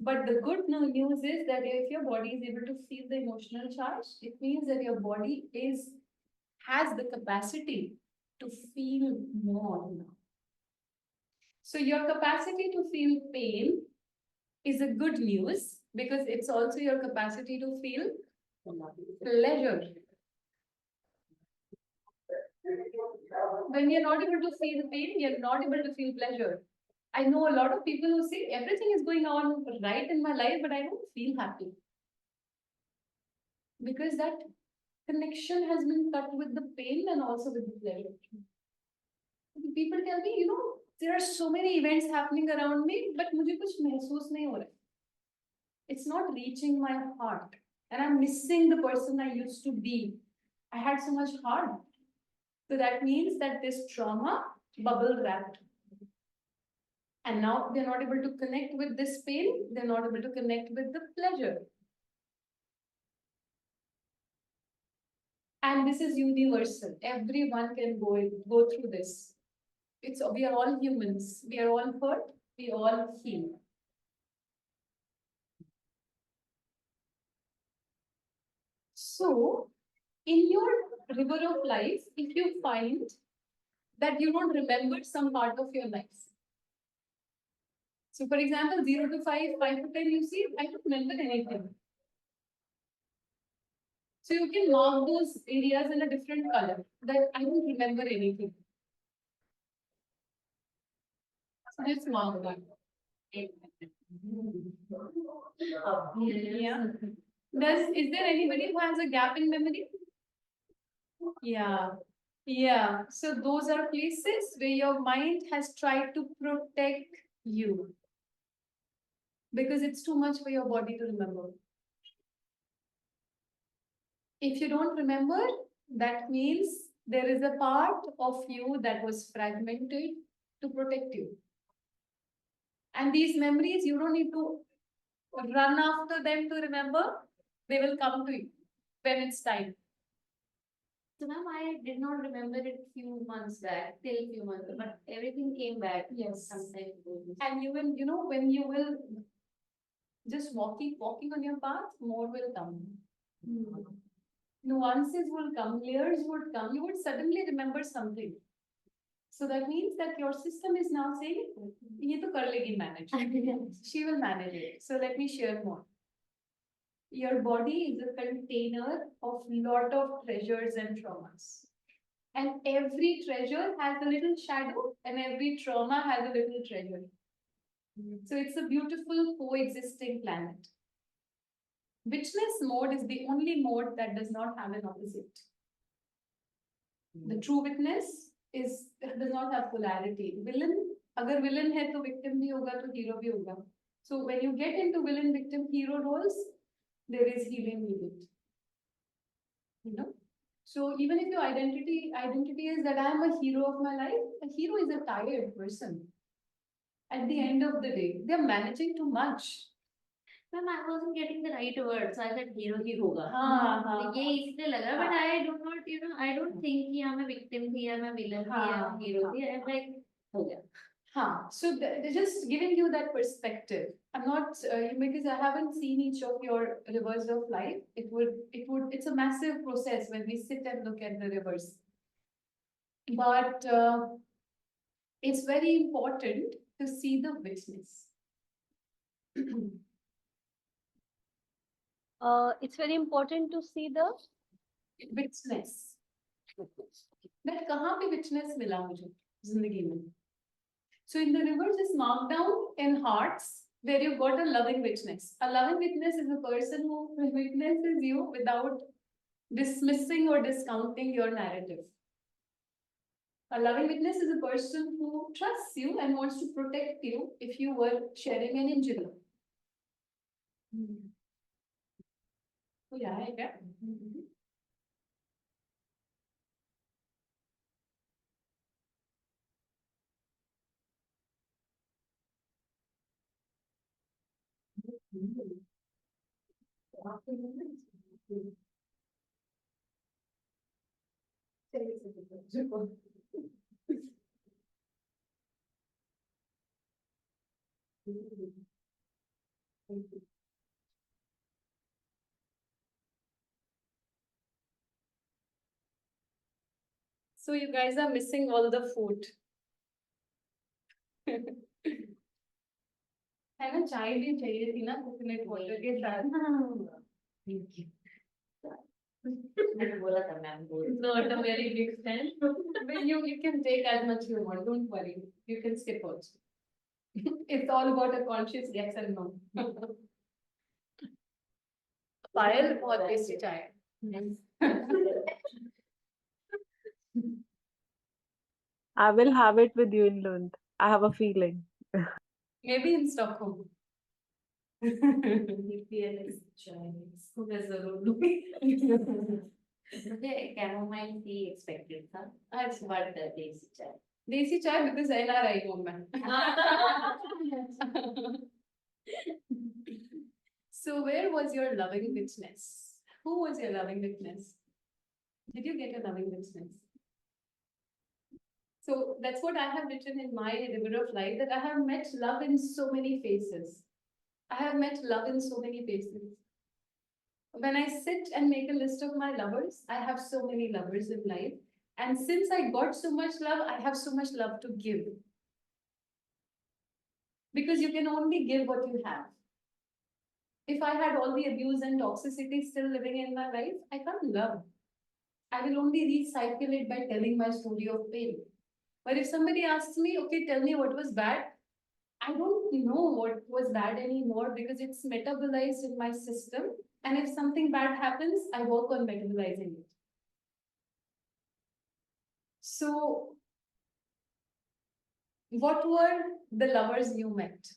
But the good news is that if your body is able to feel the emotional charge, it means that your body has the capacity to feel more now. So your capacity to feel pain is a good news because it's also your capacity to feel pleasure. When you're not able to feel pain, you're not able to feel pleasure. I know a lot of people who say everything is going on right in my life, but I don't feel happy. Because that connection has been cut with the pain and also with the pleasure. People tell me, there are so many events happening around me, but मुझे कुछ महसूस नहीं हो रहा. It's not reaching my heart, and I'm missing the person I used to be. I had so much heart. So that means that this trauma bubble wrapped. And now they're not able to connect with this pain, they're not able to connect with the pleasure. And this is universal. Everyone can go through this. We are all humans. We are all hurt. We all heal. So, in your river of life, if you find that you don't remember some part of your life. So, for example, 0 to 5, 5 to 10, you see, I don't remember anything. So you can mark those areas in a different color, that I don't remember anything. So just mark that. Yeah. Is there anybody who has a gap in memory? Yeah. Yeah. So those are places where your mind has tried to protect you. Because it's too much for your body to remember. If you don't remember, that means there is a part of you that was fragmented to protect you. And these memories, you don't need to run after them to remember. They will come to you when it's time. So ma'am, I did not remember it few months back, till few months, but everything came back. Yes. Sometime ago. And you will, when you will just keep walking on your path, more will come. Nuances will come, layers would come. You would suddenly remember something. So that means that your system is now saying, "Ye to kar legi manage." She will manage it. So let me share more. Your body is a container of lot of treasures and traumas. And every treasure has a little shadow and every trauma has a little treasure. So it's a beautiful coexisting planet. Witness mode is the only mode that does not have an opposite. The true witness does not have polarity. Villain, agar villain hai to victim bhi hoga, to hero bhi hoga. So when you get into villain, victim, hero roles, there is healing needed. So even if your identity is that I am a hero of my life, a hero is a tired person. At the end of the day, they are managing too much. Ma'am, I wasn't getting the right words. I said hero ही होगा. हाँ. ये इसलिए लगा, but I do not, I don't think कि I'm a victim थी, I'm a villain थी, I'm a hero थी. I'm like, हो गया. So they're just giving you that perspective. I'm not because I haven't seen each of your rivers of life. It's a massive process when we sit and look at the rivers. But it's very important to see the witness. It's very important to see the Witness. That कहाँ पे witness मिला मुझे जिंदगी में? So in the river, just mark down in hearts where you got a loving witness. A loving witness is a person who witnesses you without dismissing or discounting your narrative. A loving witness is a person who trusts you and wants to protect you if you were sharing an injury. Yeah, yeah. So you guys are missing all the food. है ना, चाय भी चाहिए थी ना coconut water के साथ. Thank you. मैंने बोला था मैम बोल. Not a very big fan. But you can take as much you want. Don't worry. You can skip also. It's all about a conscious yes and no. पायल बहुत tasty चाय है. I will have it with you in Lund. I have a feeling. Maybe in Stockholm. PLS Chinese. मैं जरूर लूँगी. मुझे chamomile tea expected था. अच्छा. But the देसी चाय. Desi chai because NRI home मैं. So where was your loving witness? Who was your loving witness? Did you get a loving witness? So that's what I have written in my river of life, that I have met love in so many faces. I have met love in so many faces. When I sit and make a list of my lovers, I have so many lovers in life. And since I got so much love, I have so much love to give. Because you can only give what you have. If I had all the abuse and toxicity still living in my life, I can't love. I will only recycle it by telling my story of pain. But if somebody asks me, okay, tell me what was bad, I don't know what was bad anymore because it's metabolized in my system. And if something bad happens, I work on metabolizing it. So, what were the lovers you met?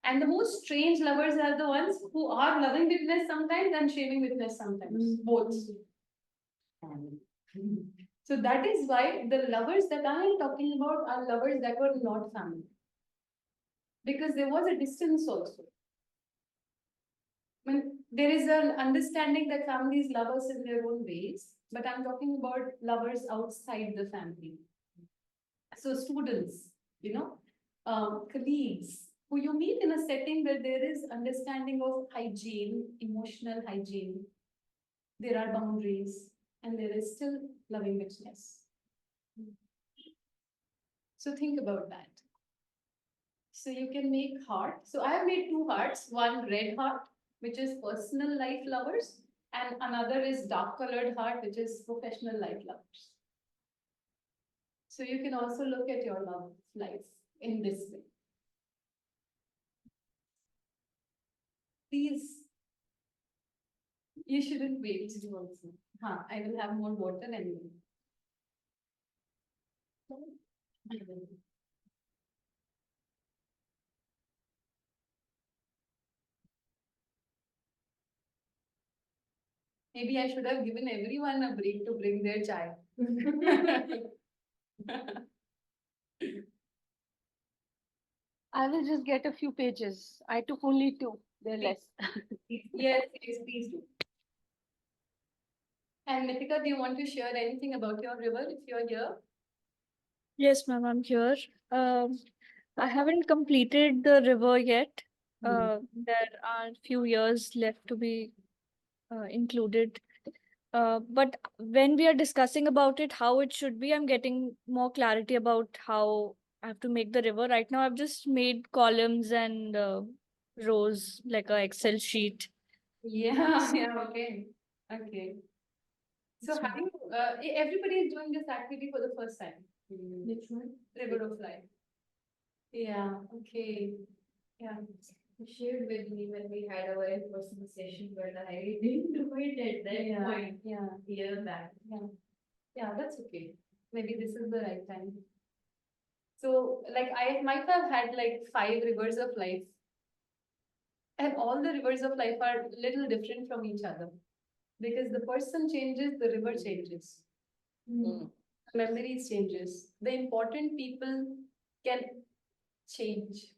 And the most strange lovers are the ones who are loving witness sometimes and shaming witness sometimes, both. So that is why the lovers that I am talking about are lovers that were not family. Because there was a distance also. When there is an understanding that families love us in their own ways, but I'm talking about lovers outside the family. So students, colleagues, who you meet in a setting where there is understanding of hygiene, emotional hygiene. There are boundaries and there is still loving witness. So think about that. So you can make heart. So I have made 2 hearts, one red heart, which is personal life lovers, and another is dark colored heart, which is professional life lovers. So you can also look at your love life in this way. Please, you shouldn't wait also. I will have more water anyway. Maybe I should have given everyone a break to bring their chai. I will just get a few pages. I took only 2. They're less. Yes, please do. And Mithika, do you want to share anything about your river if you're here? Yes, ma'am, I'm here. I haven't completed the river yet. There are few years left to be included. But when we are discussing about it, how it should be, I'm getting more clarity about how I have to make the river. Right now, I've just made columns and rows, like a Excel sheet. Yeah, yeah, okay, okay. So So- having, everybody is doing this activity for the first time. Which one? River of life. Yeah, okay, yeah. You shared with me when we had our in-person session, but I didn't do it at that Yeah, point. yeah, Year back. yeah. Yeah, that's okay. Maybe this is the right time. So, like, I might have had like 5 rivers of life. And all the rivers of life are little different from each other. Because the person changes, the river changes. Memories changes. The important people can change.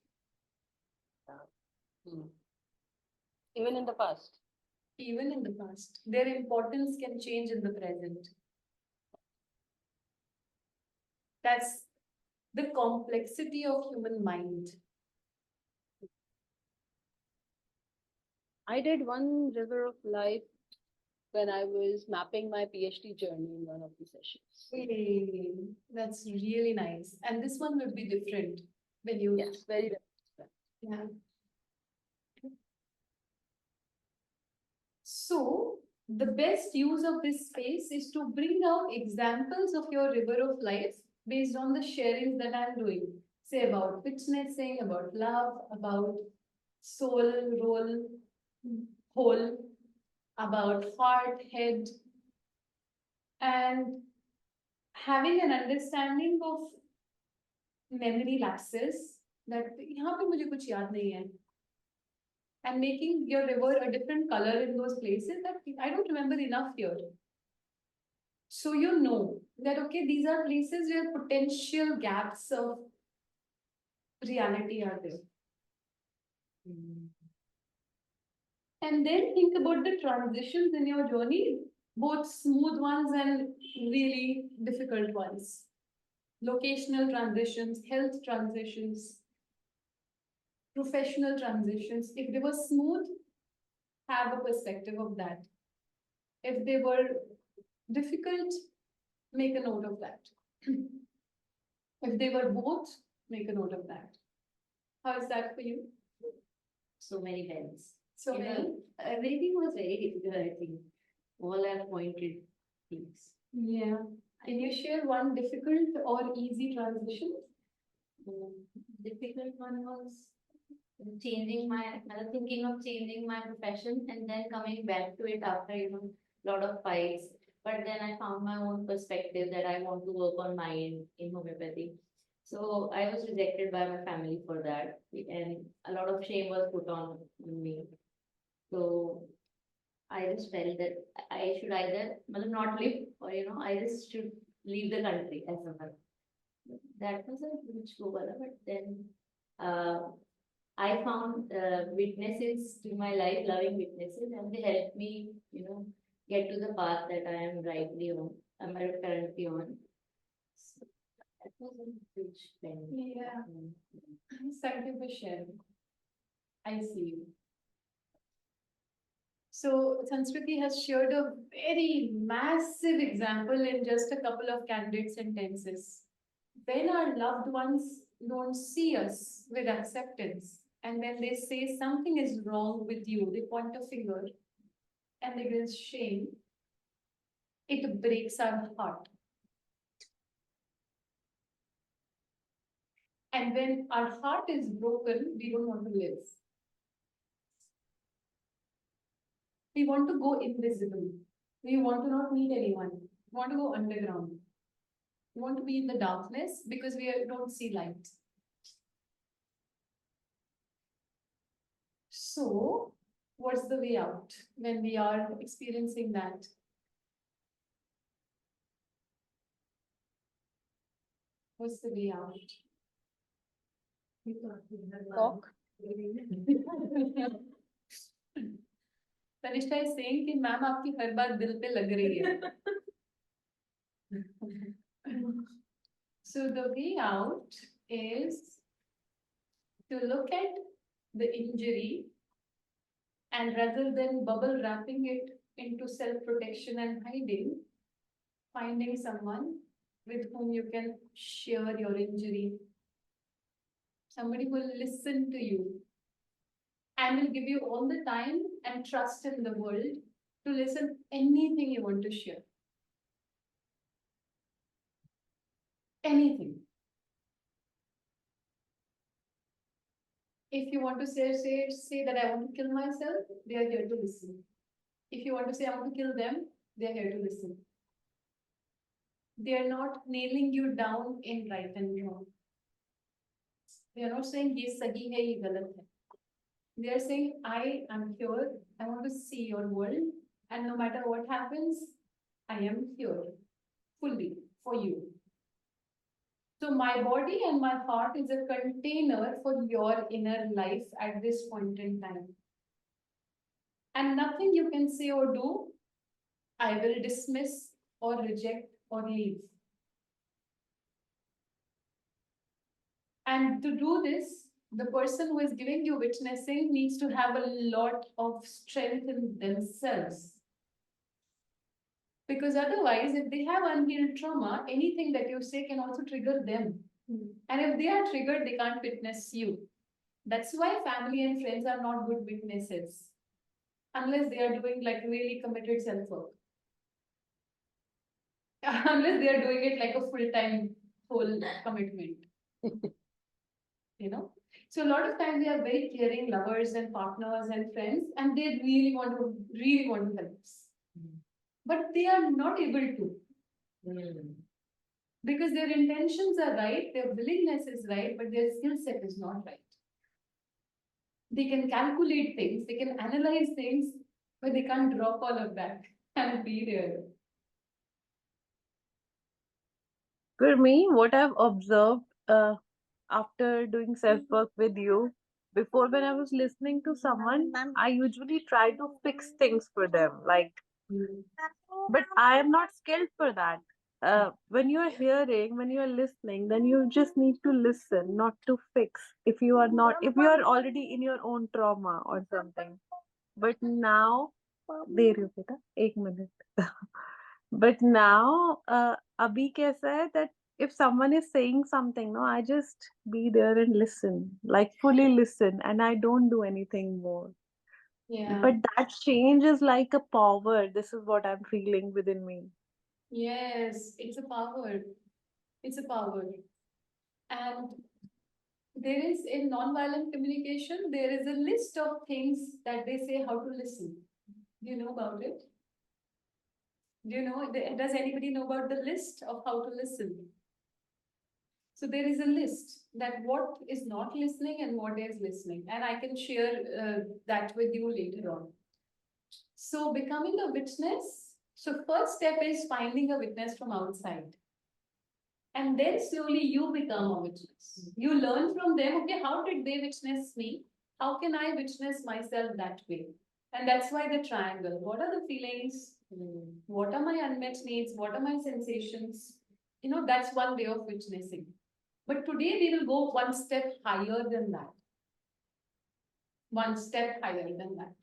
Even in the past. Even in the past. Their importance can change in the present. That's the complexity of human mind. I did one river of life when I was mapping my PhD journey in one of the sessions. Hey, that's really nice. And this one would be different when you. Yes, very different. Yeah. So, the best use of this space is to bring out examples of your river of life based on the sharings that I'm doing. Say about witnessing, about love, about soul, role, whole, about heart, head, and having an understanding of memory lapses that यहाँ पे मुझे कुछ याद नहीं है, and making your river a different color in those places that I don't remember enough here. So you know that, okay, these are places where potential gaps of reality are there. And then think about the transitions in your journey, both smooth ones and really difficult ones. Locational transitions, health transitions, professional transitions. If they were smooth, have a perspective of that. If they were difficult, make a note of that. If they were both, make a note of that. How is that for you? So many bends. So many? Everything was very difficult, I think. All are pointed things. Yeah. Can you share one difficult or easy transition? Difficult one was changing thinking of changing my profession and then coming back to it after, lot of fights. But then I found my own perspective that I want to work on mind in homeopathy. So I was rejected by my family for that, and a lot of shame was put on me. So I just felt that I should either not live, or I just should leave the country as a man. That was a huge goal, but then I found witnesses to my life, loving witnesses, and they helped me, get to the path that I am rightly on, I'm currently on. So that was a huge thing. Yeah. Thank you for sharing. I see you. So Sanskriti has shared a very massive example in just a couple of candid sentences. When our loved ones don't see us with acceptance, and when they say something is wrong with you, they point a finger and there is shame, it breaks our heart. And when our heart is broken, we don't want to live. We want to go invisible. We want to not meet anyone. We want to go underground. We want to be in the darkness because don't see light. So, what's the way out when we are experiencing that? What's the way out? Talk. Tanishta is saying कि ma'am आपकी हर बात दिल पे लग रही है. So the way out is to look at the injury and rather than bubble wrapping it into self-protection and hiding, finding someone with whom you can share your injury. Somebody will listen to you and will give you all the time and trust in the world to listen anything you want to share. Anything. If you want to say that I want to kill myself, they are here to listen. If you want to say I want to kill them, they are here to listen. They are not nailing you down in right and wrong. They are not saying ye sahi hai, ye galat hai. They are saying I am here, I want to see your world, and no matter what happens, I am here fully for you. So my body and my heart is a container for your inner life at this point in time. And nothing you can say or do, I will dismiss or reject or leave. And to do this, the person who is giving you witnessing needs to have a lot of strength in themselves. Because otherwise, if they have unhealed trauma, anything that you say can also trigger them. And if they are triggered, they can't witness you. That's why family and friends are not good witnesses. Unless they are doing like really committed self-work. Unless they are doing it like a full-time whole commitment. You know? So a lot of times we are very caring lovers and partners and friends, and they really want to help us. But they are not able to. Because their intentions are right, their willingness is right, but their skill set is not right. They can calculate things, they can analyze things, but they can't drop all of that and be there. For me, what I've observed after doing self work with you, before when I was listening to someone, I usually try to fix things for them. Like, but I am not skilled for that. When you are hearing, when you are listening, then you just need to listen, not to fix. If you are already in your own trauma or something. But now, दे रही हूँ बेटा, 1 minute. But now, अभी कैसा है that if someone is saying something, no, I just be there and listen, like fully listen, and I don't do anything more. Yeah. But that change is like a power. This is what I'm feeling within me. Yes, it's a power. It's a power. And there is in non-violent communication, there is a list of things that they say how to listen. Do you know about it? Do you know, does anybody know about the list of how to listen? So there is a list that what is not listening and what is listening. And I can share that with you later on. So becoming a witness. So first step is finding a witness from outside. And then slowly you become a witness. You learn from them, okay, how did they witness me? How can I witness myself that way? And that's why the triangle. What are the feelings? What are my unmet needs? What are my sensations? You know, that's one way of witnessing. But today we will go one step higher than that. One step higher than that.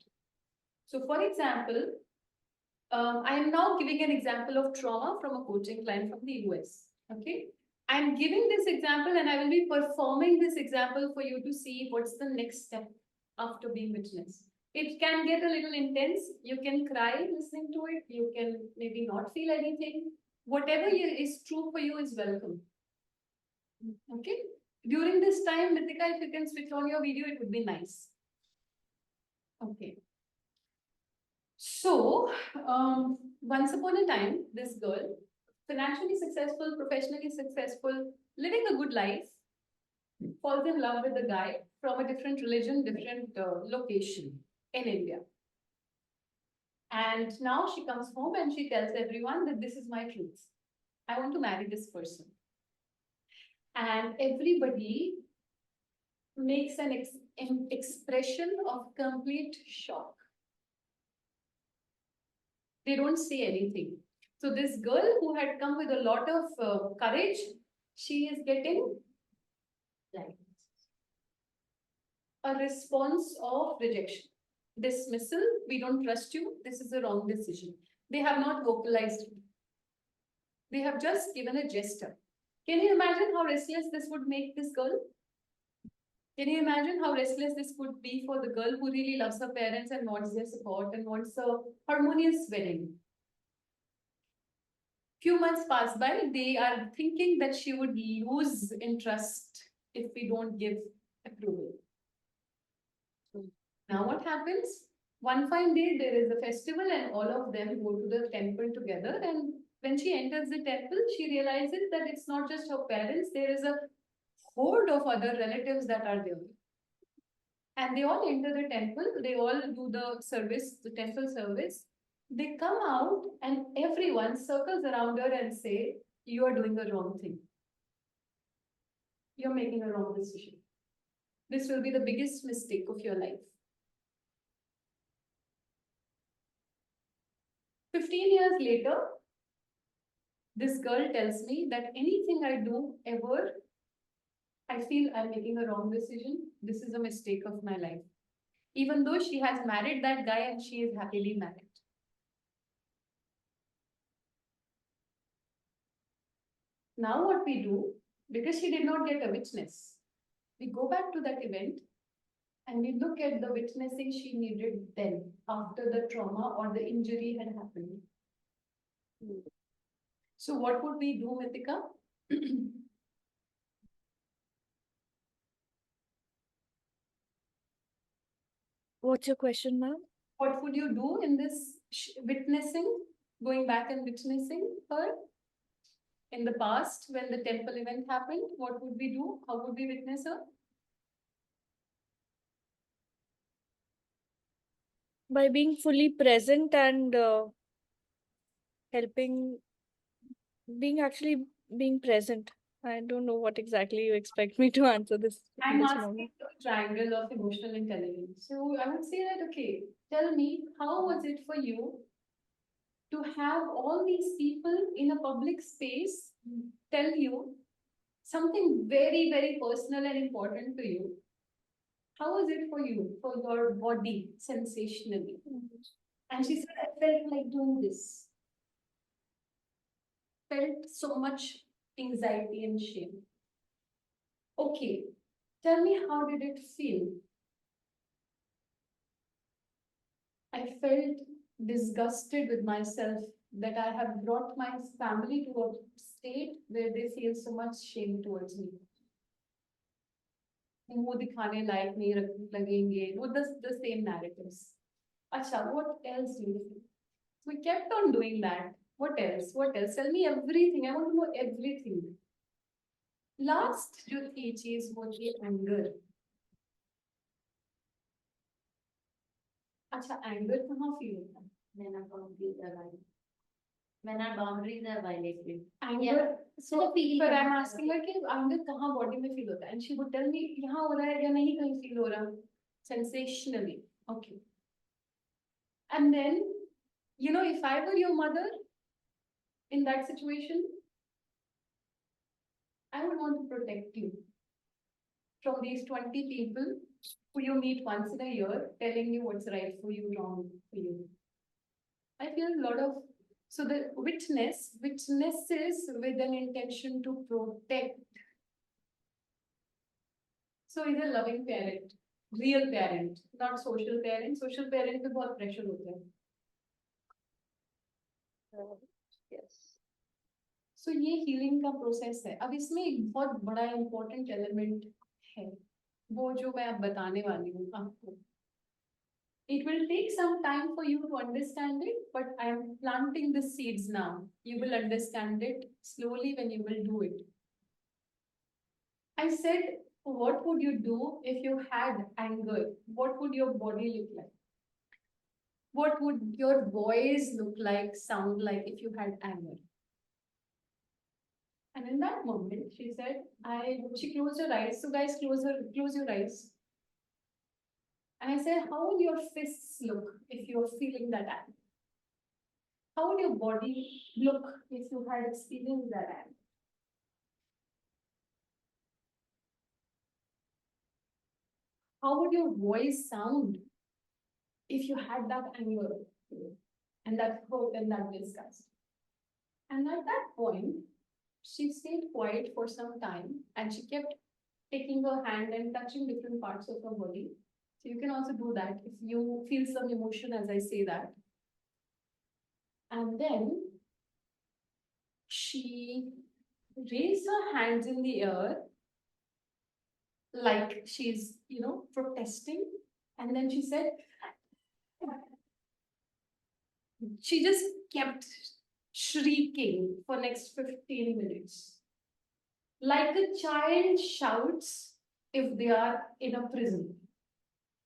So for example, I am now giving an example of trauma from a coaching client from the US. Okay. I'm giving this example and I will be performing this example for you to see what's the next step after being witnessed. It can get a little intense. You can cry listening to it. You can maybe not feel anything. Whatever is true for you is welcome. Okay. During this time, Mithika, if you can switch on your video, it would be nice. Okay. So, once upon a time, this girl, financially successful, professionally successful, living a good life, falls in love with a guy from a different religion, different location in India. And now she comes home and she tells everyone that this is my truth. I want to marry this person. And everybody makes an expression of complete shock. They don't say anything. So this girl who had come with a lot of courage, she is getting a response of rejection, dismissal. We don't trust you. This is a wrong decision. They have not vocalized it. They have just given a gesture. Can you imagine how restless this would make this girl? Can you imagine how restless this could be for the girl who really loves her parents and wants their support and wants a harmonious wedding? Few months pass by, they are thinking that she would lose interest if we don't give approval. Now what happens? One fine day there is a festival and all of them go to the temple together, and when she enters the temple, she realizes that it's not just her parents, there is a horde of other relatives that are there. And they all enter the temple, they all do the service, the temple service. They come out and everyone circles around her and say, you are doing the wrong thing. You're making a wrong decision. This will be the biggest mistake of your life. 15 years later, this girl tells me that anything I do ever, I feel I'm making a wrong decision. This is a mistake of my life. Even though she has married that guy and she is happily married. Now what we do, because she did not get a witness, we go back to that event and we look at the witnessing she needed then, after the trauma or the injury had happened. So what would we do, Mithika? What's your question, ma'am? What would you do in this witnessing, going back and witnessing her? In the past, when the temple event happened, what would we do? How would we witness her? By being fully present and helping, being present. I don't know what exactly you expect me to answer this in I'm this asking moment. the triangle of emotional intelligence. So I would say that, okay, tell me, how was it for you to have all these people in a public space tell you something very, very personal and important to you? How was it for you, for your body, sensationally? And she said, I felt like doing this. Felt so much anxiety and shame. Okay, tell me, how did it feel? I felt disgusted with myself that I have brought my family to a state where they feel so much shame towards me. मुंह दिखाने लायक नहीं लगेंगे, वो the same narratives. Acha, what else do you feel? We kept on doing that. What else? What else? Tell me everything. I want to know everything. Last जो थी चीज वो थी anger. अच्छा, anger कहाँ feel होता है? When our boundaries are violated. When our boundaries are violated. Anger. Yeah. So, So feel but I'm कहाँ asking her कि anger कहाँ body में feel होता है? And she would tell me यहाँ हो रहा है या नहीं कहीं feel हो रहा? Sensationally. Okay. And then, you know, if I were your mother in that situation, I would want to protect you from these 20 people who you meet once in a year telling you what's right for you, wrong for you. I feel a lot of, so the witnesses with an intention to protect. So he's a loving parent, real parent, not social parent. Social parent पे बहुत pressure होता है. Yes. So ये healing का process है. अब इसमें एक बहुत बड़ा important element है, वो जो मैं अब बताने वाली हूँ आपको. It will take some time for you to understand it, but I am planting the seeds now. You will understand it slowly when you will do it. I said, what would you do if you had anger? What would your body look like? What would your voice look like, sound like if you had anger? And in that moment, she said, she closed her eyes. So guys, close your eyes. And I said, how will your fists look if you're feeling that anger? How would your body look if you had experienced that anger? How would your voice sound if you had that anger and that hurt and that disgust? And at that point, she stayed quiet for some time and she kept taking her hand and touching different parts of her body. So you can also do that if you feel some emotion as I say that. And then she raised her hands in the air like she's, protesting. And then she said, she just kept shrieking for next 15 minutes. Like a child shouts if they are in a prison.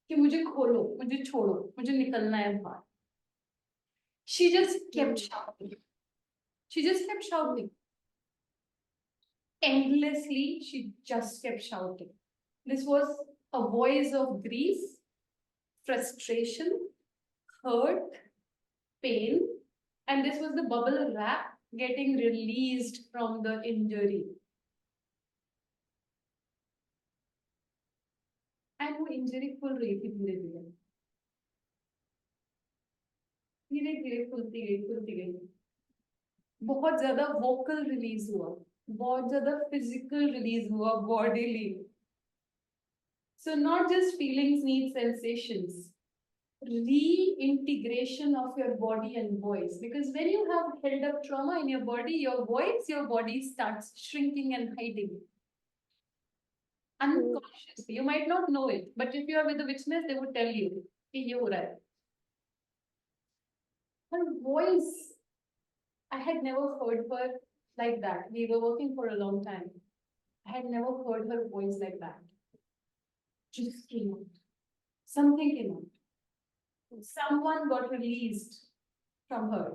कि मुझे खोलो, मुझे छोड़ो, मुझे निकलना है बाहर. She just kept shouting. She just kept shouting. Endlessly, she just kept shouting. This was a voice of grief, frustration, hurt, pain, and this was the bubble wrap getting released from the injury. And वो injury खुल रही थी धीरे धीरे धीरे धीरे खुलती गई बहुत ज्यादा वोकल रिलीज हुआ बहुत ज्यादा फिजिकल रिलीज हुआ bodily so not just feelings need sensations reintegration of your body and voice because when you have held up trauma in your body starts shrinking and hiding unconsciously. You might not know it, but if you are with the witness, they would tell you, कि ये हो रहा है. Her voice, I had never heard her like that. We were working for a long time. I had never heard her voice like that. Just came out. Something came out. Someone got released from her.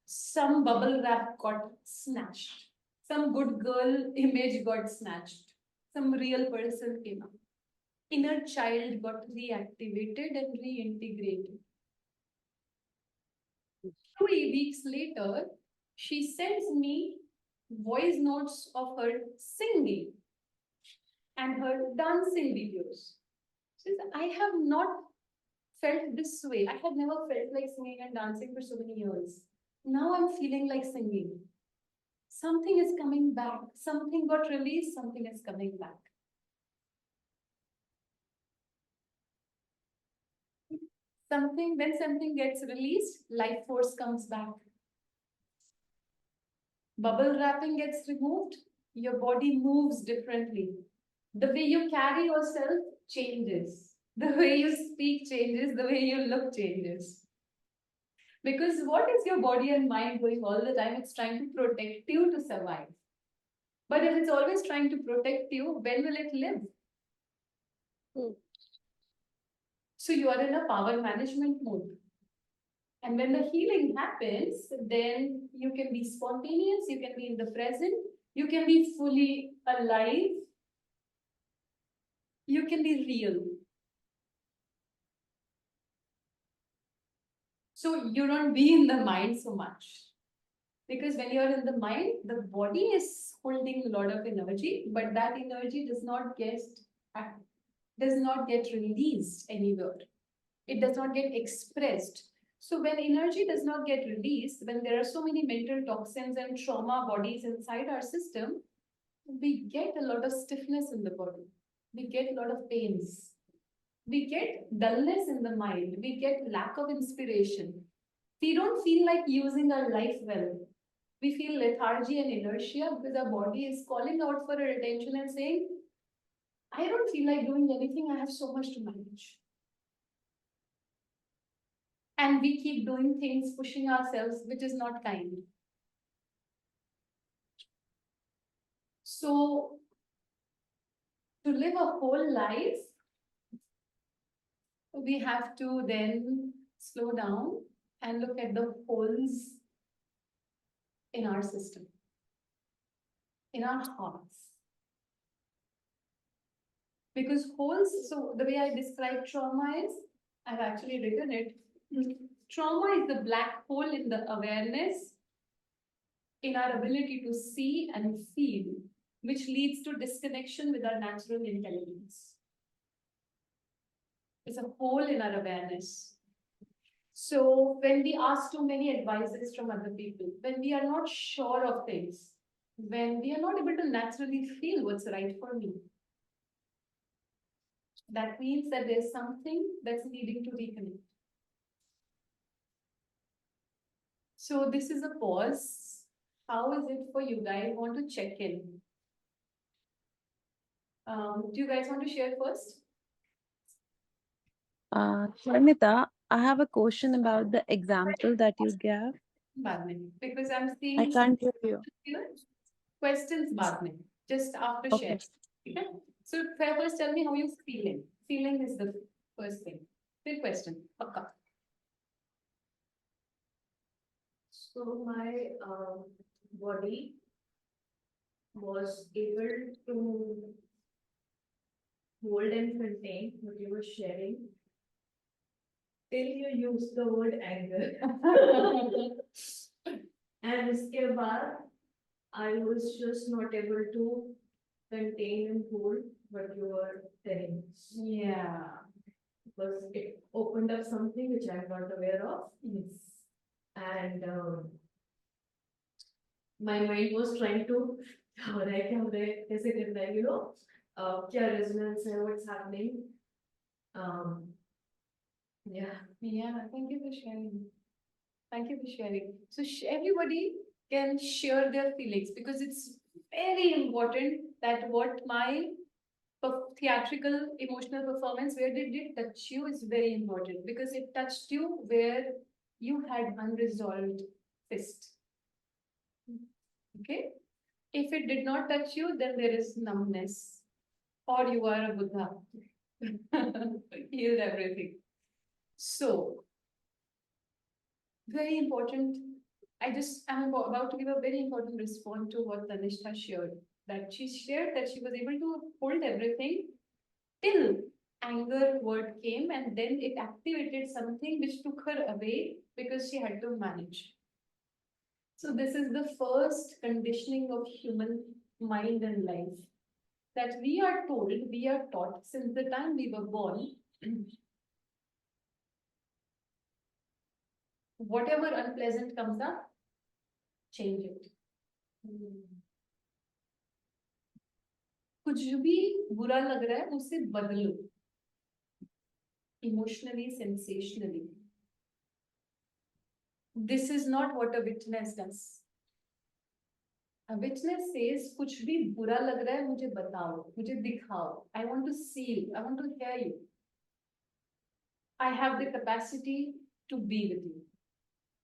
Some bubble wrap got snatched. Some good girl image got snatched. Some real person came out. Inner child got reactivated and reintegrated. 3 weeks later, she sends me voice notes of her singing and her dancing videos. She says, I have not felt this way. I had never felt like singing and dancing for so many years. Now I'm feeling like singing. Something is coming back. Something got released. Something is coming back. When something gets released, life force comes back. Bubble wrapping gets removed, your body moves differently. The way you carry yourself changes. The way you speak changes, the way you look changes. Because what is your body and mind doing all the time? It's trying to protect you to survive. But if it's always trying to protect you, when will it live? So you are in a power management mode. And when the healing happens, then you can be spontaneous, you can be in the present, you can be fully alive, you can be real. So you don't be in the mind so much. Because when you're in the mind, the body is holding a lot of energy, but that energy does not get released anywhere. It does not get expressed. So when energy does not get released, when there are so many mental toxins and trauma bodies inside our system, we get a lot of stiffness in the body. We get a lot of pains. We get dullness in the mind. We get lack of inspiration. We don't feel like using our life well. We feel lethargy and inertia because our body is calling out for our attention and saying, I don't feel like doing anything. I have so much to manage. And we keep doing things, pushing ourselves, which is not kind. So, to live a whole life, we have to then slow down and look at the holes in our system, in our hearts. Because holes, so the way I describe trauma is, I've actually written it. Trauma is the black hole in the awareness, in our ability to see and feel, which leads to disconnection with our natural intelligence. It's a hole in our awareness. So when we ask too many advices from other people, when we are not sure of things, when we are not able to naturally feel what's right for me, That means that there's something that's needing to reconnect. So this is a pause. How is it for you guys? Want to check in? Do you guys want to share first? Sharmita, I have a question about the example that you gave. बाद में, because I'm I seeing can't hear you. questions बाद में, just after Okay. share. Okay? So first tell me how you're feeling. Feeling is the first thing. Big question. Pakka. So my body was able to hold and contain what you were sharing till you used the word anger. And उसके बाद I was just not able to contain and hold what you were telling. Yeah. Because it opened up something which I'm not aware of. Yes. And my mind was trying to क्या हो रहा है क्या हो रहा है कैसे करना है, you know, क्या resonance है, what's happening. Yeah. Yeah, thank you for sharing. Thank you for sharing. So everybody can share their feelings because it's very important that what my theatrical emotional performance, where did it touch you, is very important because it touched you where you had unresolved fist. Okay? If it did not touch you, then there is numbness or you are a Buddha. Healed everything. So, very important. I'm about to give a very important response to what Tanishta shared. That she shared that she was able to hold everything till anger word came and then it activated something which took her away because she had to manage. So this is the first conditioning of human mind and life. That we are told, we are taught since the time we were born, whatever unpleasant comes up, change it. कुछ भी बुरा लग रहा है उसे बदलो. Emotionally, sensationally. This is not what a witness does. A witness says, कुछ भी बुरा लग रहा है मुझे बताओ, मुझे दिखाओ. I want to see you. I want to hear you. I have the capacity to be with you.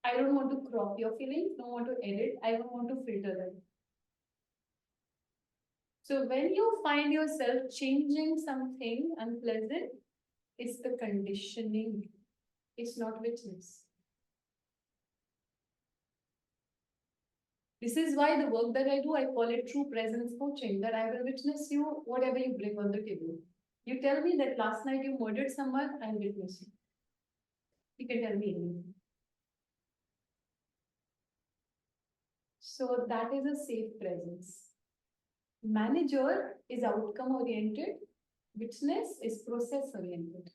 I don't want to crop your feelings, don't want to edit, I don't want to filter them. So when you find yourself changing something unpleasant, it's the conditioning. It's not witness. This is why the work that I do, I call it true presence coaching, that I will witness you whatever you bring on the table. You tell me that last night you murdered someone, I'll witness you. You can tell me anything. So that is a safe presence. Manager is outcome oriented, witness is process oriented.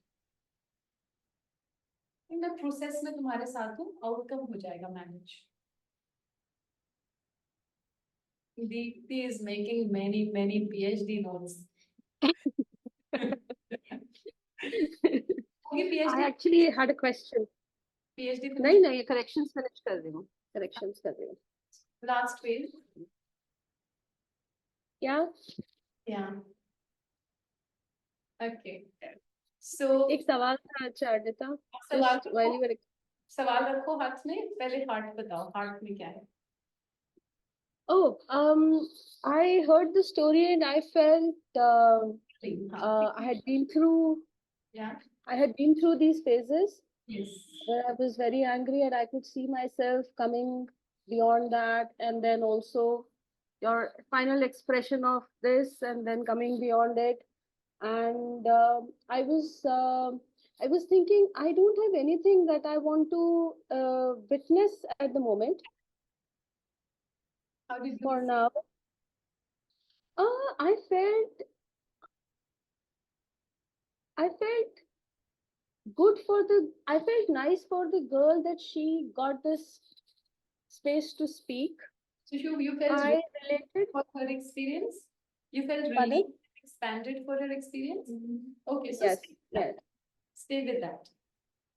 In the process में तुम्हारे साथ हूँ, outcome हो जाएगा manage. Deepti is making many PhD notes. होगी PhD? I actually had a question. PhD नहीं नहीं, corrections finish कर रही हूँ. Corrections कर रही हूँ. last page. क्या? Yeah. Okay. So एक सवाल था चार्जिता. सवाल Just while you were सवाल रखो हाथ में, पहले heart बताओ, heart में क्या है? Oh, I heard the story and I felt I had been through Yeah. these phases Yes. where I was very angry and I could see myself coming beyond that, and then also your final expression of this and then coming beyond it. And I was thinking I don't have anything that I want to witness at the moment How did you? for now. I felt good for I felt nice for the girl that she got this space to speak. So you felt I related. for her experience? You felt Pardon? relief expanded for her experience? Okay, so Yes, stay with that. yes. Stay with that.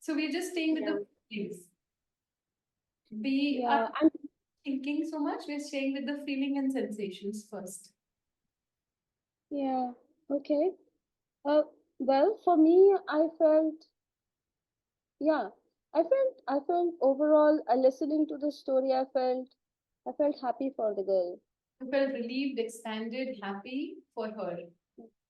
So we're just staying with the feelings. We Yeah, are and thinking so much, we're staying with the feeling and sensations first. yeah, okay. Well, for me, yeah, I felt overall, listening to the story, I felt happy for the girl. You felt relieved, expanded, happy for her.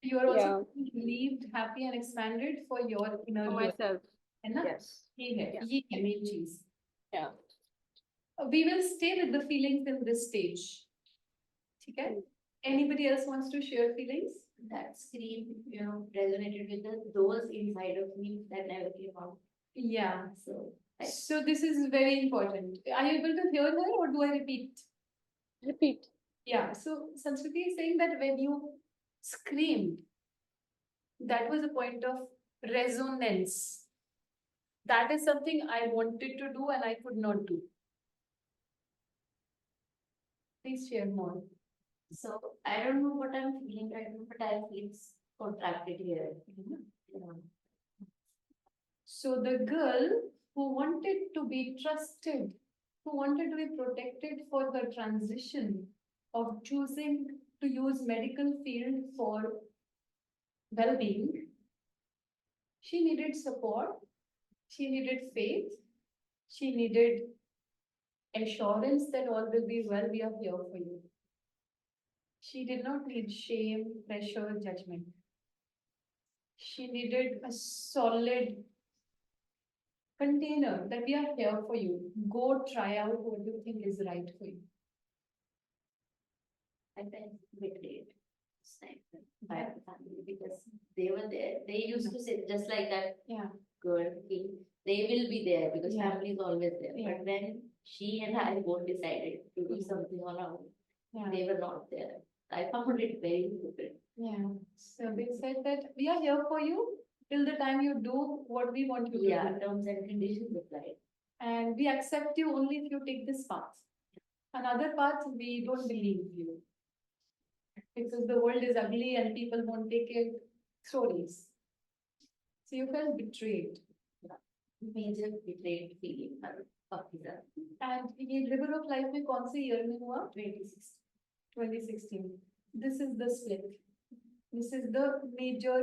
You are Yeah, also relieved, happy and expanded for your inner for you. myself. है ना? Yes. Yeah. ये है main चीज. Yeah. We will stay with the feelings in this stage. ठीक है? Anybody else wants to share feelings? That scream, resonated with those inside of me that never came out. Yeah. So So this is very important. Are you able to hear her or do I repeat? Repeat. Yeah. So Sanskriti is saying that when you screamed, that was a point of resonance. That is something I wanted to do and I could not do. Please share more. So I don't know what I'm feeling right now, but I feel it's contracted here. So the girl who wanted to be trusted, who wanted to be protected for the transition of choosing to use medical field for well-being, she needed support, she needed faith, she needed assurance that all will be well, we are here for you. She did not need shame, pressure, judgment. She needed a solid container that we are here for you. Go try out what you think is right for you. I felt betrayed this time by the family because they were there. They used to say just like that Yeah. girl, they will be there because Yeah. family is always there. Yeah. But when she and I both decided to do something on our own, Yeah. they were not there. I found it very difficult. Yeah. So they said that we are here for you till the time you do what we want you to Yeah, do. terms and conditions applied. And we accept you only if you take this path. Another path, we don't believe you. Because the world is ugly and people won't take it. Stories. So you felt betrayed. Major betrayed feeling of the And ये River of Life में कौन से year में हुआ? 26. 2016. This is the split. This is the major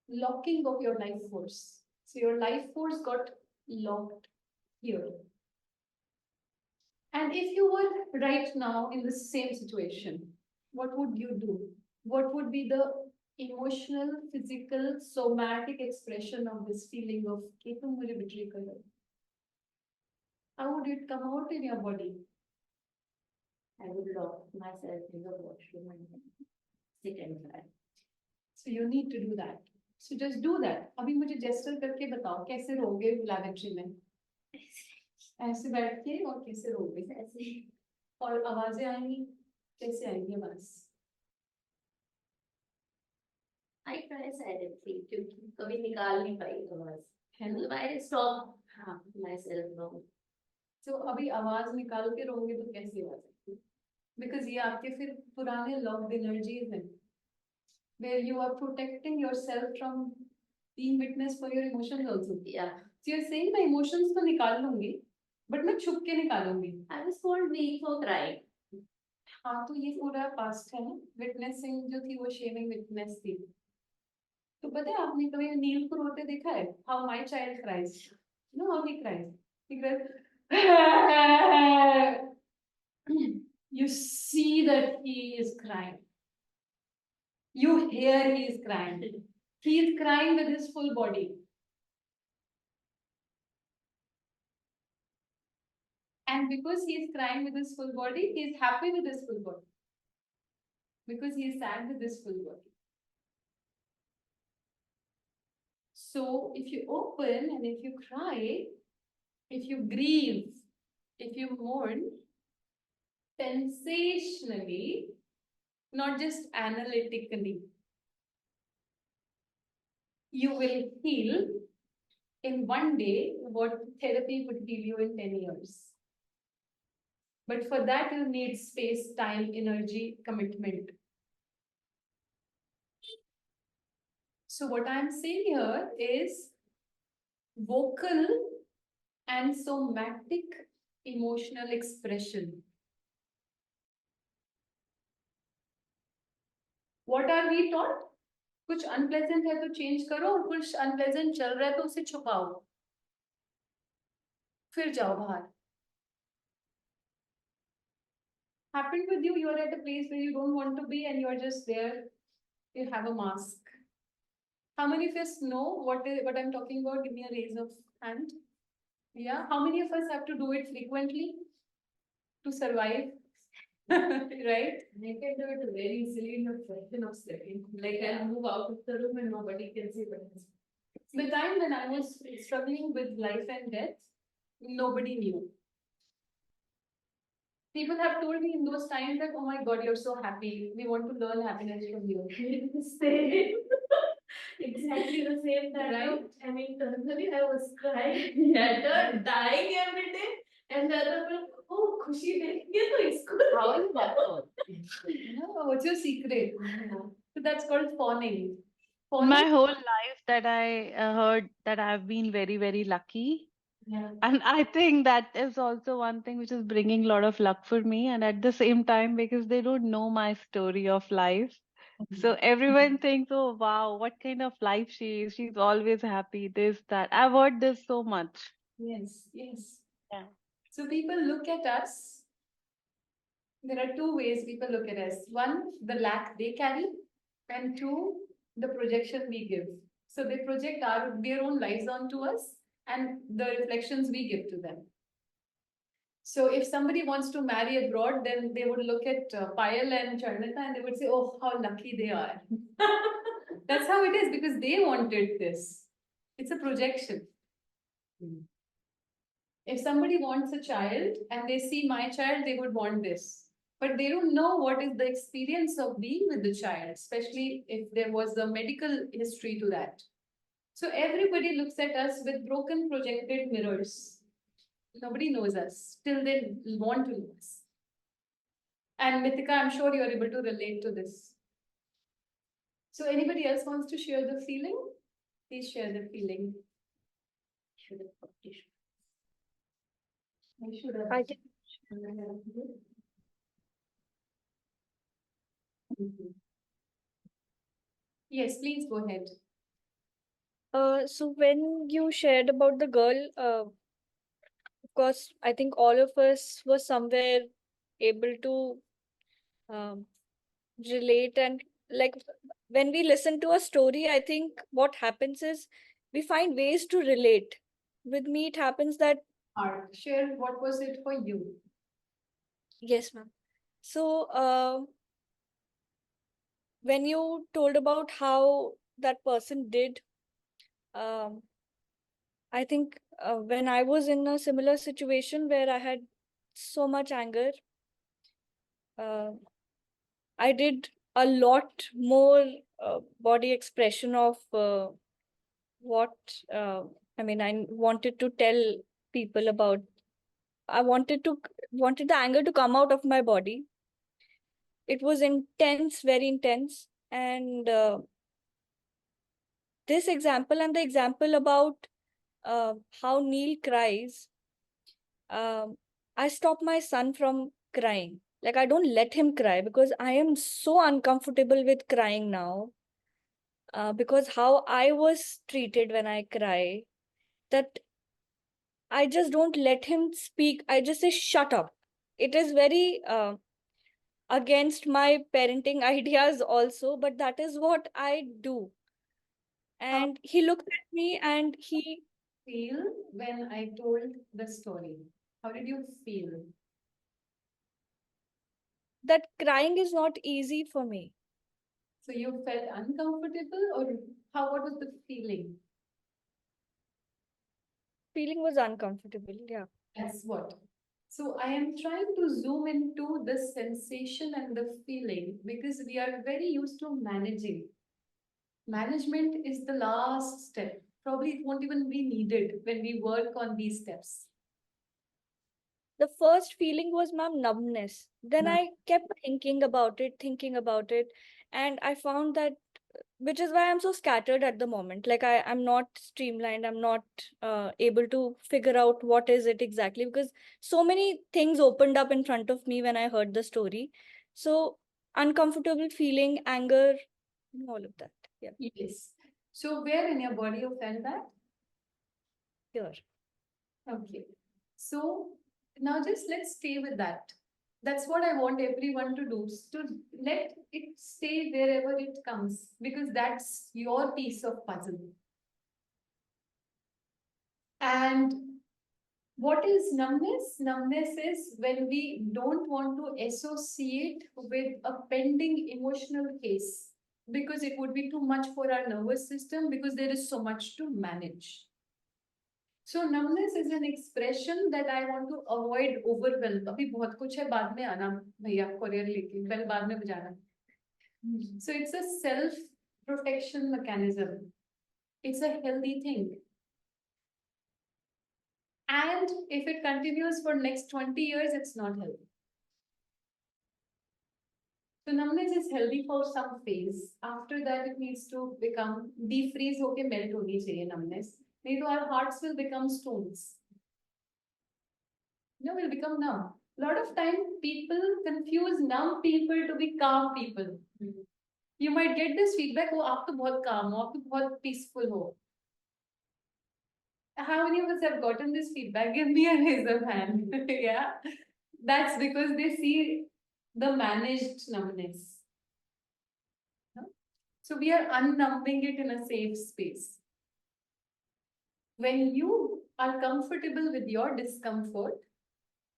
locking of your life force. So your life force got locked here. And if you were right now in the same situation, what would you do? What would be the emotional, physical, somatic expression of this feeling of कि तुम मुझे betray कर रहे हो? How would it come out in your body? I would lock myself in the washroom and sit and cry. So you need to do that. So just do that. अभी मुझे gesture करके बताओ कैसे रोगे lavatory में? ऐसे बैठ के और कैसे रोगे? ऐसे और आवाजें आएंगी कैसे आएंगी आवाज? I try silently क्योंकि कभी निकाल नहीं पाई आवाज है ना? मतलब I stop myself now. तो अभी आवाज निकाल के रोगे तो कैसी आवाज आएगी? Because ये आपके फिर पुराने locked energies हैं, where you are protecting yourself from being witness for your emotions also. Yeah. So you're saying मैं emotions तो निकाल लूंगी, but मैं छुप के निकालूंगी. I was called weak for crying. हाँ तो ये पूरा past है ना, witnessing जो थी वो shaming witness थी. तो पता है आपने कभी नील को रोते देखा है? How my child cries. You know how he cries? He cries. You see that he is crying. You hear he is crying. He is crying with his full body. And because he is crying with his full body, he is happy with his full body. Because he is sad with his full body. So if you open and if you cry, if you grieve, if you mourn, sensationally, not just analytically, you will heal in one day what therapy would heal you in 10 years. But for that, you need space, time, energy, commitment. So what I'm saying here is vocal and somatic emotional expression. What are we taught? कुछ unpleasant है तो change करो और कुछ unpleasant चल रहा है तो उसे छुपाओ फिर जाओ बाहर. Happened with you, you're at a place where you don't want to be and you're just there, you have a mask. How many of us know what I'm talking about? Give me a raise of hand. Yeah, how many of us have to do it frequently to survive? Right? I can do it very easily in a fraction of second. Like I'll move out of the room and nobody can see what is. The time when I was struggling with life and death, nobody knew. People have told me in those times that, oh my God, you're so happy. We want to learn happiness from you. Same. Exactly the same that Right? I mean, personally, I was crying at her, dying every day, and the other one, oh, खुशी देखी है तो इसको How is that? No, what's your secret? So that's called fawning. My Fawning? whole life that I heard that I've been very, very lucky. Yeah. And I think that is also one thing which is bringing a lot of luck for me. And at the same time, because they don't know my story of life. So everyone thinks, oh, wow, what kind of life she is. She's always happy, this, that. I've heard this so much. Yes, yes. Yeah. So people look at us. There are two ways people look at us. One, the lack they carry, and two, the projection we give. So they project their own lives onto us and the reflections we give to them. So if somebody wants to marry abroad, then they would look at Payal and Charnita and they would say, oh, how lucky they are. That's how it is because they wanted this. It's a projection. If somebody wants a child and they see my child, they would want this. But they don't know what is the experience of being with the child, especially if there was a medical history to that. So everybody looks at us with broken projected mirrors. Nobody knows us till they want to know us. And Mithika, I'm sure you're able to relate to this. So anybody else wants to share the feeling? Please share the feeling. I should have. I can- Yes, please go ahead. So when you shared about the girl, of course, I think all of us were somewhere able to um, relate, and like when we listen to a story, I think what happens is we find ways to relate. With me, it happens that Art, share what was it for you? yes, ma'am. So when you told about how that person did, um, I think when I was in a similar situation where I had so much anger, uh, I did a lot more body expression of what I mean. I wanted to tell people about. I wanted the anger to come out of my body. It was intense, very intense, and this example and the example about how Neil cries, I stop my son from crying. Like, I don't let him cry because I am so uncomfortable with crying now. Because how I was treated when I cry, that I just don't let him speak. I just say, shut up. It is very against my parenting ideas also, but that is what I do. And he looked at me and he Feel when I told the story? How did you feel? that crying is not easy for me. So you felt uncomfortable or what was the feeling? Feeling was uncomfortable. Yeah. That's what. So I am trying to zoom into the sensation and the feeling because we are very used to managing. Management is the last step. Probably it won't even be needed when we work on these steps. the first feeling was, ma'am, numbness. Then Hmm. I kept thinking about it, and I found that, which is why I'm so scattered at the moment. Like I'm not streamlined. I'm not able to figure out what is it exactly, because so many things opened up in front of me when I heard the story. So uncomfortable feeling, anger, and all of that. Yeah, Yes. So where in your body you felt that? here. Okay. So now just let's stay with that. That's what I want everyone to do, is to let it stay wherever it comes, because that's your piece of puzzle. And what is numbness? Numbness is when we don't want to associate with a pending emotional case, because it would be too much for our nervous system, because there is so much to manage. So numbness is an expression that I want to avoid overwhelm. अभी बहुत कुछ है, बाद में आना भैया courier लेके, पहले बाद में बजाना. So it's a self protection mechanism. It's a healthy thing. And if it continues for next 20 years, it's not healthy. So numbness is healthy for some phase. After that, it needs to become defreeze होके melt होनी चाहिए numbness. नहीं तो our hearts will become stones. No, will become numb. A lot of time people confuse numb people to be calm people. You might get this feedback, oh, आप तो बहुत calm हो, आप तो बहुत peaceful हो. How many of us have gotten this feedback? Give me a raise of hand. Yeah, that's because they see the managed numbness. No? So we are unnumbing it in a safe space. When you are comfortable with your discomfort,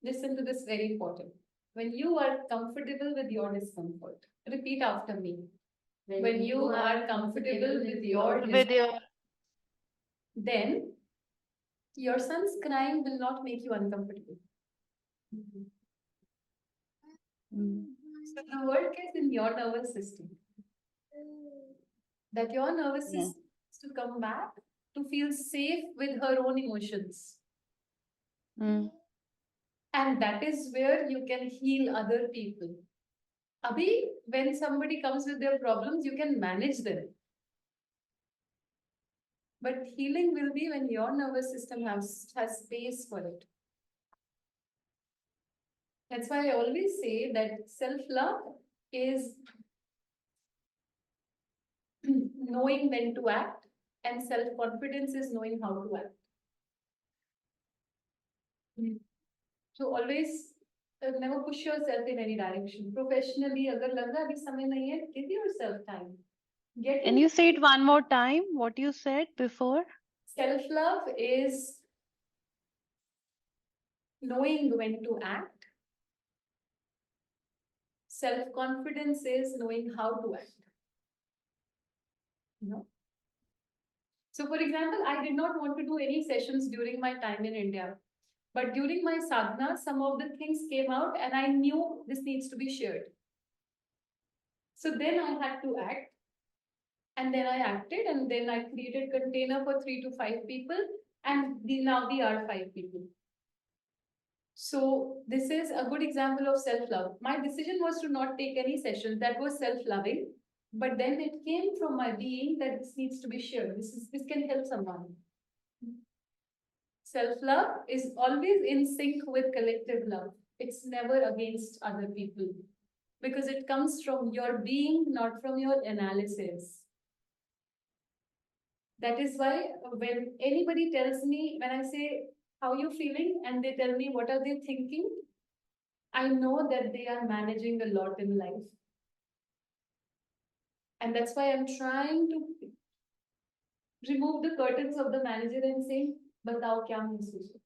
listen to this, very important. When you are comfortable with your discomfort, repeat after me. When you are comfortable with your discomfort, then your son's crying will not make you uncomfortable. So the work is in your nervous system. That your nervous system has to come back to feel safe with her own emotions. And that is where you can heal other people. Abhi, when somebody comes with their problems, you can manage them. But healing will be when your nervous system has space for it. That's why I always say that self-love is knowing when to act, and self-confidence is knowing how to act. So always never push yourself in any direction. Professionally, agar lag raha abhi samay nahi hai, give yourself time. Can you say it one more time? What you said before? Self-love is knowing when to act. Self-confidence is knowing how to act. No. So for example, I did not want to do any sessions during my time in India. But during my sadhana, some of the things came out and I knew this needs to be shared. So then I had to act. And then I acted, and then I created container for 3 to 5 people. And now we are 5 people. So this is a good example of self-love. My decision was to not take any sessions. That was self-loving. But then it came from my being that this needs to be shared. This can help someone. Self-love is always in sync with collective love. It's never against other people, because it comes from your being, not from your analysis. That is why when anybody tells me, when I say, how are you feeling? And they tell me, what are they thinking? I know that they are managing a lot in life. And that's why I'm trying to remove the curtains of the manager and say, batao kya mahsoos ho?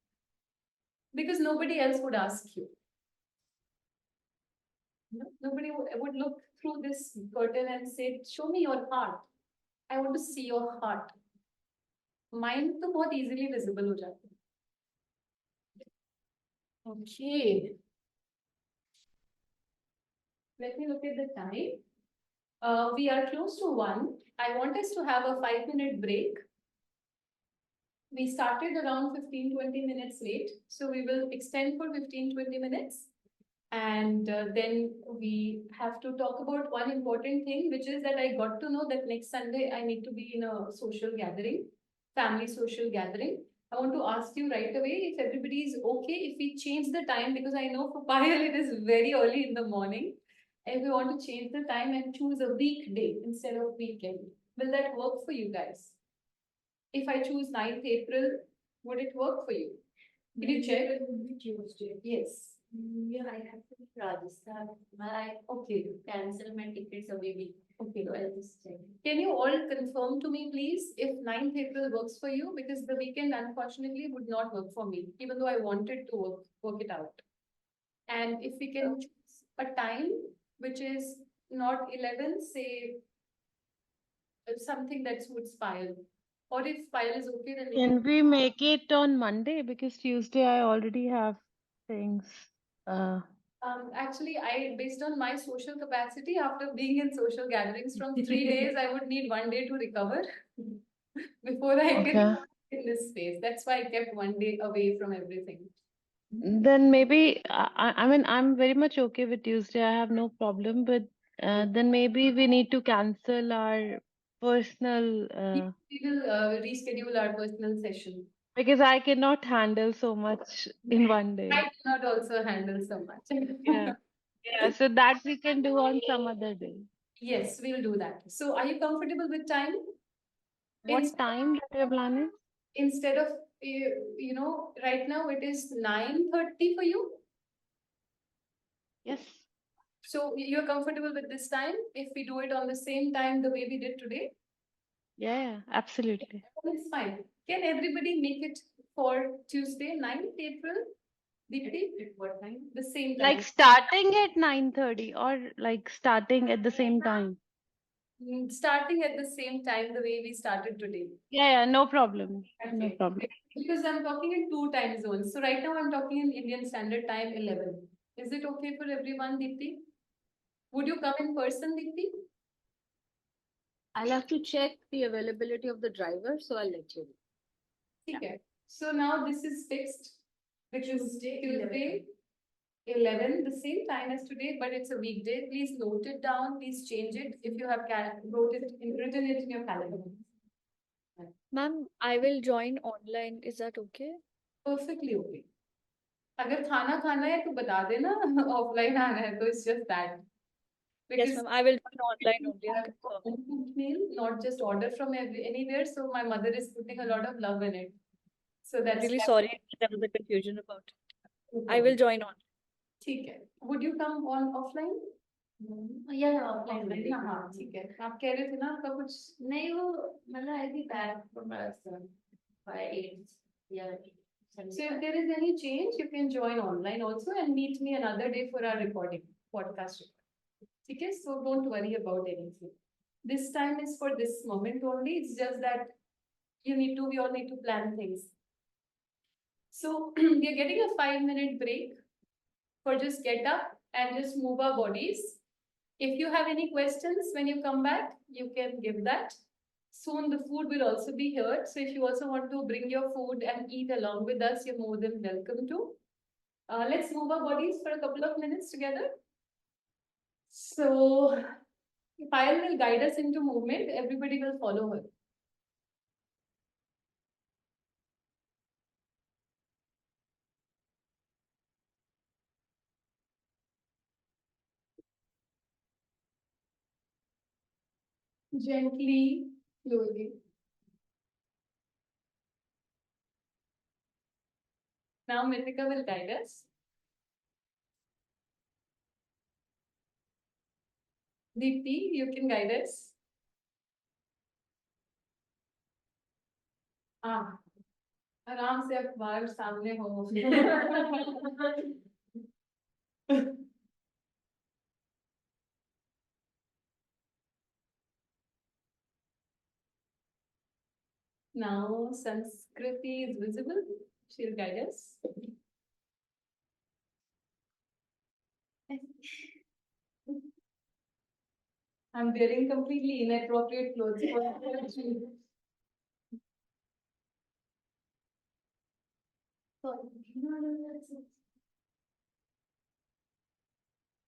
Because nobody else would ask you. Nobody would look through this curtain and say, show me your heart. I want to see your heart. Mind to बहुत easily visible हो जाता है. Okay. Let me look at the time. We are close to 1. I want us to have a 5-minute break. We started around 15-20 minutes late, so we will extend for 15-20 minutes. And then we have to talk about one important thing, which is that I got to know that next Sunday I need to be in a social gathering, family social gathering. I want to ask you right away if everybody is okay if we change the time, because I know for Payal it is very early in the morning. And we want to change the time and choose a weekday instead of weekend. Will that work for you guys? If I choose 9th April, would it work for you? Can you check? Tuesday. Yes. Yeah, I have to be Rajasthan, but I Okay. cancel my tickets a week. Okay. So I'll just check. Can you all confirm to me, please, if 9th April works for you? Because the weekend, unfortunately, would not work for me, even though I wanted to work it out. And if we can choose a time which is not 11, say something that suits Payal. Or if Payal is okay, then we Can we make it on Monday? Because Tuesday I already have things. Actually, based on my social capacity, after being in social gatherings from 3 days, I would need 1 day to recover before I Okay. can in this space. That's why I kept 1 day away from everything. Then maybe I mean I'm very much okay with Tuesday. I have no problem, but then maybe we need to cancel our personal We will reschedule our personal session. because I cannot handle so much in one day. I cannot also handle so much. Yeah. Yeah, so that we can do on some other day. Yes, we'll do that. So, are you comfortable with time? What Ins- time that you're planning? Instead of right now it is 9:30 for you. Yes. So you're comfortable with this time if we do it on the same time the way we did today? Yeah, absolutely. It's fine. Can everybody make it for Tuesday, 9th April? Deepti? At what time? The same Like time. starting at 9:30 or like starting at the same time. Starting at the same time the way we started today. Yeah, no problem. No Okay. problem. Because I'm talking in 2 time zones. So right now I'm talking in Indian Standard Time 11. Is it okay for everyone, Deepti? Would you come in person, Deepti? I'll have to check the availability of the driver, so I'll let you know. Okay. So now this is fixed, which is Tuesday, Tuesday, 11, the same time as today, but it's a weekday. Please note it down. Please change it if you have written it in your calendar. Ma'am, I will join online. Is that okay? Perfectly okay. अगर खाना खाना है तो बता देना offline आना है तो it's just that. Yes, ma'am. I will join online only and confirm. Home meal, not just order from anywhere. So my mother is putting a lot of love in it. So that's Really sorry if there was a confusion about it. I will join on. ठीक है. Would you come on offline? Yeah, offline will be. हाँ ठीक है. आप कह रहे थे ना आपका कुछ नहीं वो मतलब I'll be back from Rajasthan by 8. Yeah. So if there is any change, you can join online also and meet me another day for our recording, podcast recording. Okay, so don't worry about anything. This time is for this moment only. It's just that we all need to plan things. So we are getting a 5-minute break for just get up and just move our bodies. If you have any questions when you come back, you can give that. Soon the food will also be here. So if you also want to bring your food and eat along with us, you're more than welcome to. Let's move our bodies for a couple of minutes together. So Payal will guide us into movement. Everybody will follow her. Gently, slowly. Now Mithika will guide us. Deepti, you can guide us. आराम से अखबार सामने हो. Now Sanskriti is visible. She'll guide us. I'm wearing completely inappropriate clothes.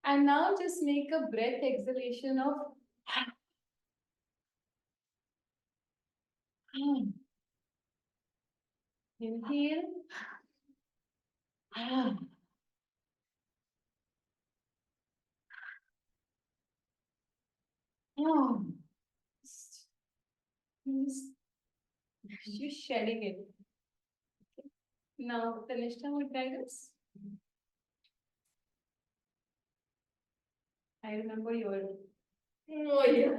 And now just make a breath exhalation of inhale. Just just shedding it. Now, Tanishta would guide us. I remember your. Oh, yeah.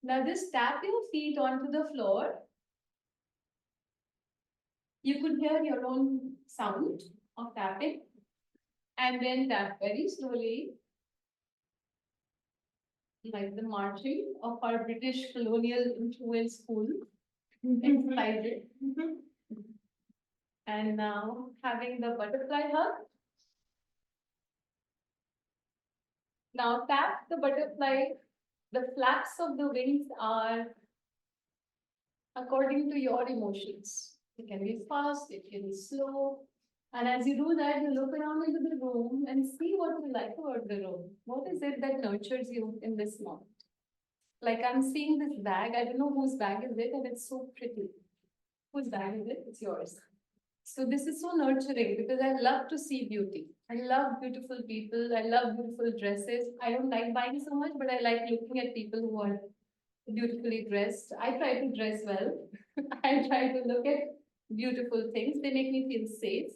Now just tap your feet onto the floor. You could hear your own sound of tapping. And then tap very slowly. Like the marching of our British colonial influence school. Excited. And now having the butterfly hug. Now tap the butterfly. The flaps of the wings are according to your emotions. It can be fast, it can be slow. And as you do that, you look around into the room and see what you like about the room. What is it that nurtures you in this moment? Like I'm seeing this bag. I don't know whose bag is it, and it's so pretty. Whose bag is it? It's yours. So this is so nurturing because I love to see beauty. I love beautiful people. I love beautiful dresses. I don't like buying so much, but I like looking at people who are beautifully dressed. I try to dress well. I try to look at beautiful things. They make me feel safe.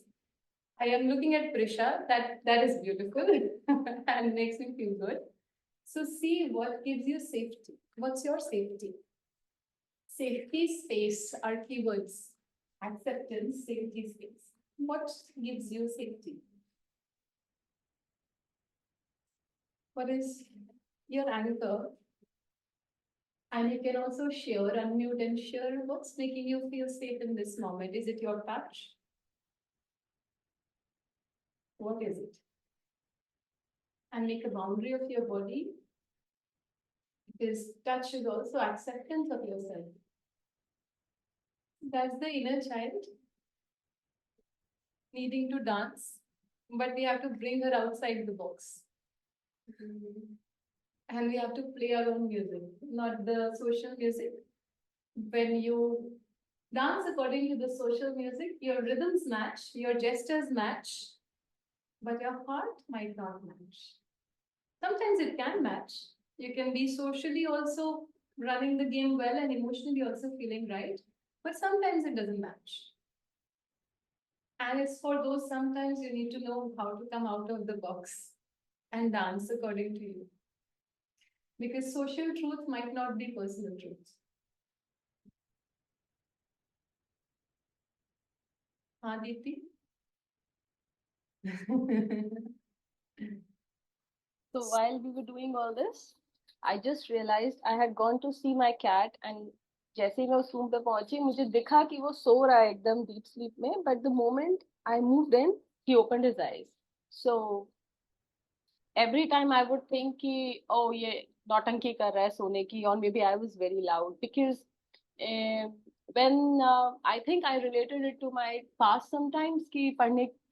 I am looking at Prisha. That is beautiful and makes me feel good. So see what gives you safety. What's your safety? Safety, space are keywords. Acceptance, safety, space. What gives you safety? What is your anchor? And you can also share, unmute and share what's making you feel safe in this moment. Is it your touch? What is it? And make a boundary of your body. Because touch is also acceptance of yourself. That's the inner child needing to dance, but we have to bring her outside the box. And we have to play our own music, not the social music. When you dance according to the social music, your rhythms match, your gestures match, but your heart might not match. Sometimes it can match. You can be socially also running the game well and emotionally also feeling right, but sometimes it doesn't match. And it's for those sometimes you need to know how to come out of the box and dance according to you. Because social truth might not be personal truth. Aditi? So while we were doing all this, I just realized I had gone to see my cat and जैसे ही मैं उस room पे पहुंची मुझे दिखा कि वो सो रहा है एकदम डीप स्लीप में but the moment I moved in he opened his eyes. So every time I would think कि oh ये नौटंकी कर रहा है सोने की or maybe I was very loud because when I think I related it to my past sometimes कि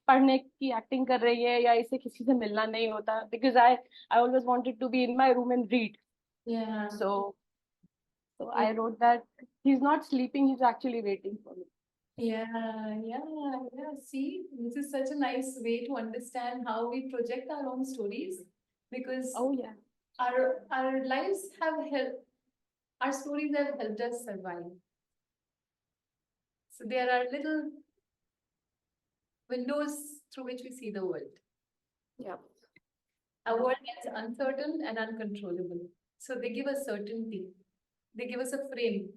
पढ़ने की एक्टिंग कर रही है या इसे किसी से मिलना नहीं होता because I always wanted to be in my room and read. Yeah. So I wrote that he's not sleeping, he's actually waiting for me. Yeah. See, this is such a nice way to understand how we project our own stories because Oh yeah. our lives have helped, our stories have helped us survive. So there are little windows through which we see the world. Yeah. Our world gets uncertain and uncontrollable. So they give us certainty. They give us a frame.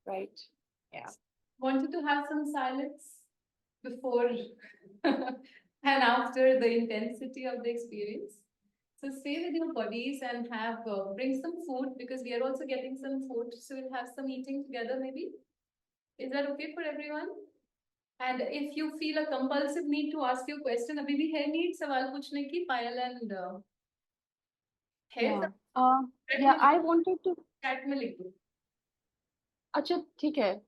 Right. Yeah. Wanted to have some silence before and after the intensity of the experience. So stay with your bodies and have bring some food because we are also getting some food. So we'll have some eating together maybe. Is that okay for everyone? And if you feel a compulsive need to ask your question, अभी भी है need सवाल पूछने की, Payal and है Yeah. सब chat Yeah, में I लिख- wanted to. chat में लिख दो. Acha, ठीक है.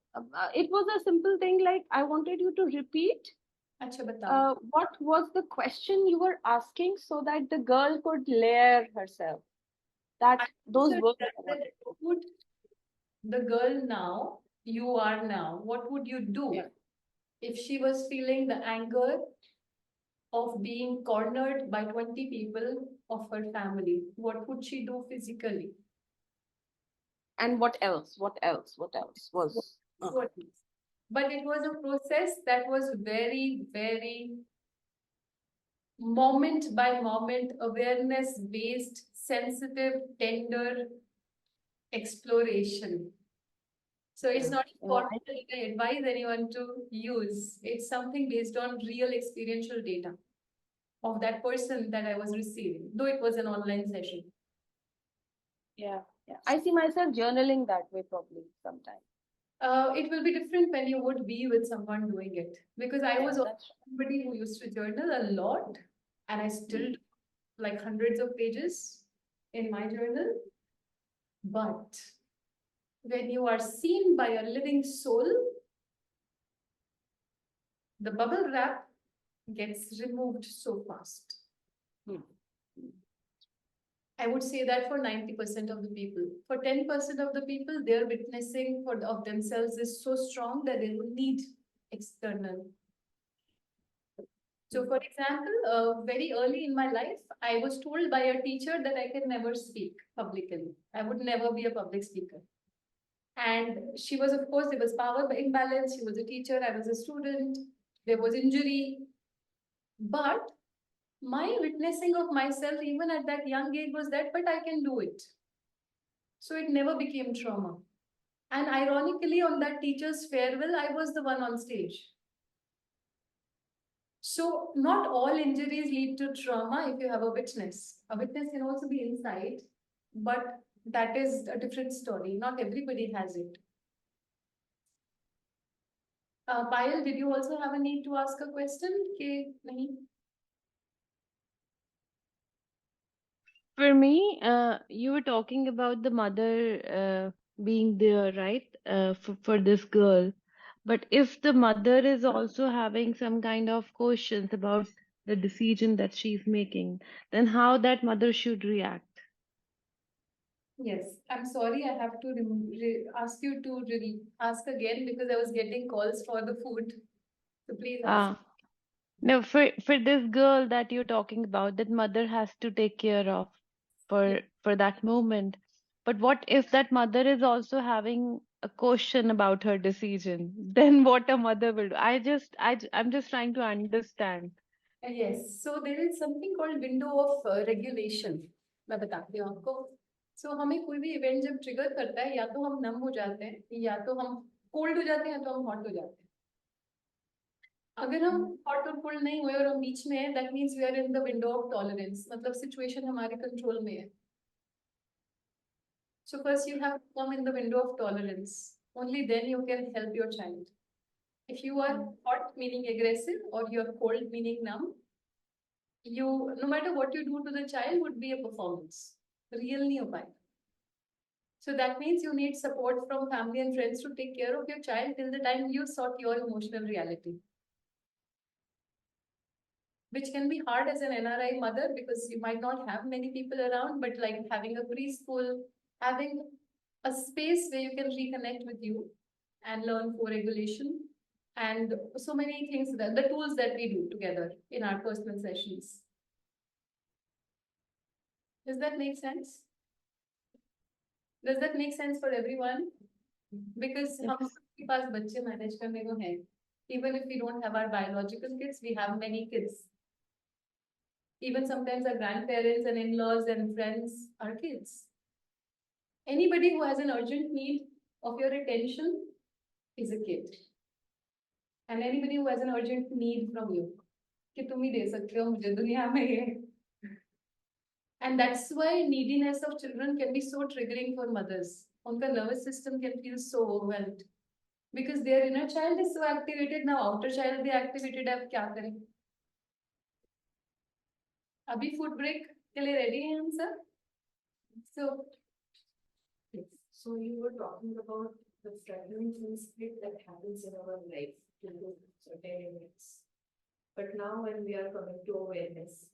It was a simple thing like I wanted you to repeat अच्छा बताओ. what was the question you were asking so that the girl could layer herself. That those So words. that what would the girl now, you are now, what would you do Yeah. if she was feeling the anger of being cornered by 20 people of her family? What would she do physically? And what else? What else? What else was? What is? But it was a process that was very, very moment by moment, awareness based, sensitive, tender exploration. So it's Yeah. not Yeah, important that I advise anyone to use. It's something based on real experiential data of that person that I was receiving, though it was an online session. Yeah. I see myself journaling that way probably sometime. It will be different when you would be with someone doing it, because I Yeah, was that's somebody who used to journal a lot, and I still do like hundreds of pages in my journal. But when you are seen by a living soul, the bubble wrap gets removed so fast. Hmm. I would say that for 90% of the people. For 10% of the people, their witnessing of themselves is so strong that they don't need external. So, for example, very early in my life, I was told by a teacher that I can never speak publicly. I would never be a public speaker. And she was, of course, there was power imbalance. She was a teacher, I was a student, there was injury. But my witnessing of myself, even at that young age, was that, but I can do it. So it never became trauma. And ironically, on that teacher's farewell, I was the one on stage. So not all injuries lead to trauma if you have a witness. A witness can also be inside, but that is a different story. Not everybody has it. Payal, did you also have a need to ask a question? Ke nahi? For me, you were talking about the mother being there, right? For this girl. But if the mother is also having some kind of questions about the decision that she's making, then how that mother should react? Yes, I'm sorry, I have to ask you to ask again because I was getting calls for the food. So please ask. Ah, no, for this girl that you're talking about, that mother has to take care of for that moment. But what if that mother is also having a question about her decision? Then what a mother will do? I'm just trying to understand. Yes, so there is something called window of regulation. मैं बताती हूँ आपको. So हमें कोई भी event जब trigger करता है, या तो हम नम हो जाते हैं, या तो हम कोल्ड हो जाते हैं, या तो हम हॉट हो जाते हैं. अगर हम हॉट और कोल्ड नहीं हुए और हम बीच में हैं, that means we are in the window of tolerance. मतलब सिचुएशन हमारे कंट्रोल में है. So first you have to come in the window of tolerance. Only then you can help your child. If you are hot meaning aggressive or you are cold meaning numb, you, no matter what you do to the child, would be a performance. Real nahi ho payega. So that means you need support from family and friends to take care of your child till the time you sort your emotional reality. Which can be hard as an NRI mother because you might not have many people around, but like having a preschool, having a space where you can reconnect with you and learn co-regulation and so many things, that the tools that we do together in our personal sessions. Does that make sense? Does that make sense for everyone? Because Yes. हम सबके पास बच्चे manage करने को हैं. Even if we don't have our biological kids, we have many kids. Even sometimes our grandparents and in-laws and friends are kids. Anybody who has an urgent need of your attention is a kid. And anybody who has an urgent need from you, कि तुम ही दे सकते हो मुझे दुनिया में ये. And that's why neediness of children can be so triggering for mothers. उनका nervous system can feel so overwhelmed. Because their inner child is so activated, now outer child be activated, अब क्या करें? अभी food break के लिए ready हैं हम सब? So, Yes. So you were talking about the fragment and split that happens in our life to certain events. But now when we are coming to awareness,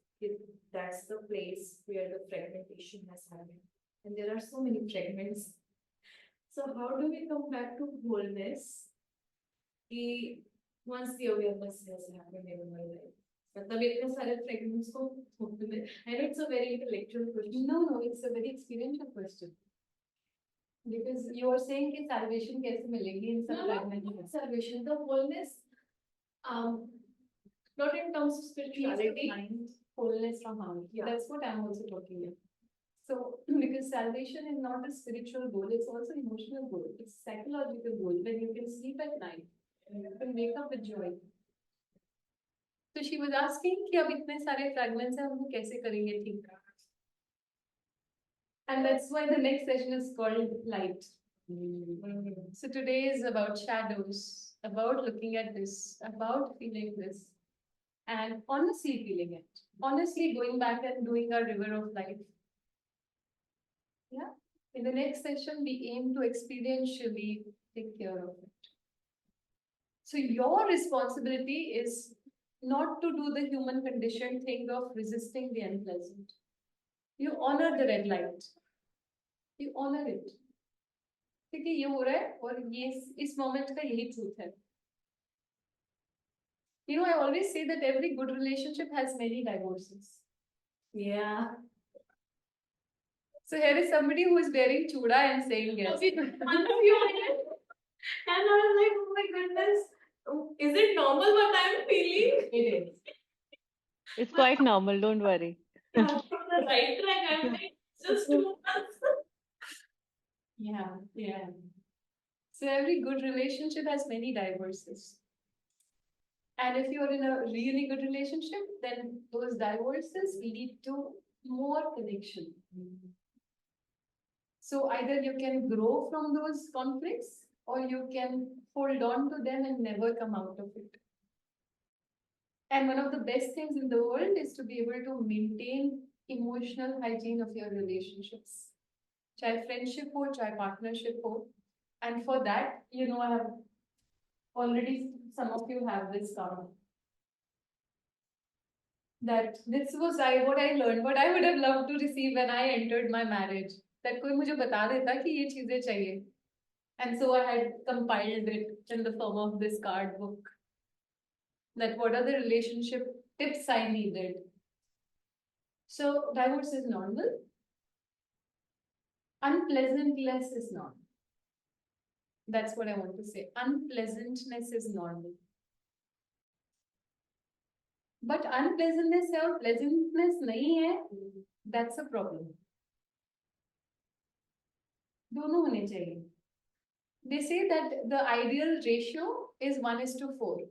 that's the place where the fragmentation has happened. And there are so many fragments. So how do we come back to wholeness? Once the awareness has happened in my life. मतलब इतने सारे fragments को I know it's a very intellectual question. no, it's a very experiential question. Because you are saying कि salvation कैसे मिलेगी in some fragments? Not salvation, the wholeness, not in terms of spirituality. Mind, wholeness from harm. Yeah. That's what I'm also talking about. So, because salvation is not a spiritual goal, it's also an emotional goal. It's a psychological goal. When you can sleep at night, and you can wake up with joy. So she was asking कि अब इतने सारे fragments हैं, हम कैसे करेंगे ठीक? And that's why the next session is called light. So today is about shadows, about looking at this, about feeling this, and honestly feeling it. Honestly going back and doing our river of life. Yeah. In the next session, we aim to experientially take care of it. So your responsibility is not to do the human conditioned thing of resisting the unpleasant. You honor the red light. You honor it. क्योंकि ये हो रहा है और ये इस moment का यही truth है. You know, I always say that every good relationship has many divorces. Yeah. So here is somebody who is wearing chuda and saying yes. And I was like, oh my goodness, is it normal what I'm feeling? It is. It's quite normal, don't worry. I'm from the right track, I'm like, just 2 months. Yeah. So every good relationship has many divorces. And if you're in a really good relationship, then those divorces lead to more connection. So either you can grow from those conflicts or you can hold on to them and never come out of it. And one of the best things in the world is to be able to maintain emotional hygiene of your relationships. Chahe friendship ho, chahe partnership ho. And for that, you know, I have already, some of you have this down. That this was what I learned, what I would have loved to receive when I entered my marriage. That कोई मुझे बता देता कि ये चीजें चाहिए. And so I had compiled it in the form of this card book. That what are the relationship tips I needed. So divorce is normal. Unpleasantness is normal. That's what I want to say. Unpleasantness is normal. But unpleasantness or pleasantness nahi hai, that's a problem. दोनों होने चाहिए. They say that the ideal ratio is 1:4.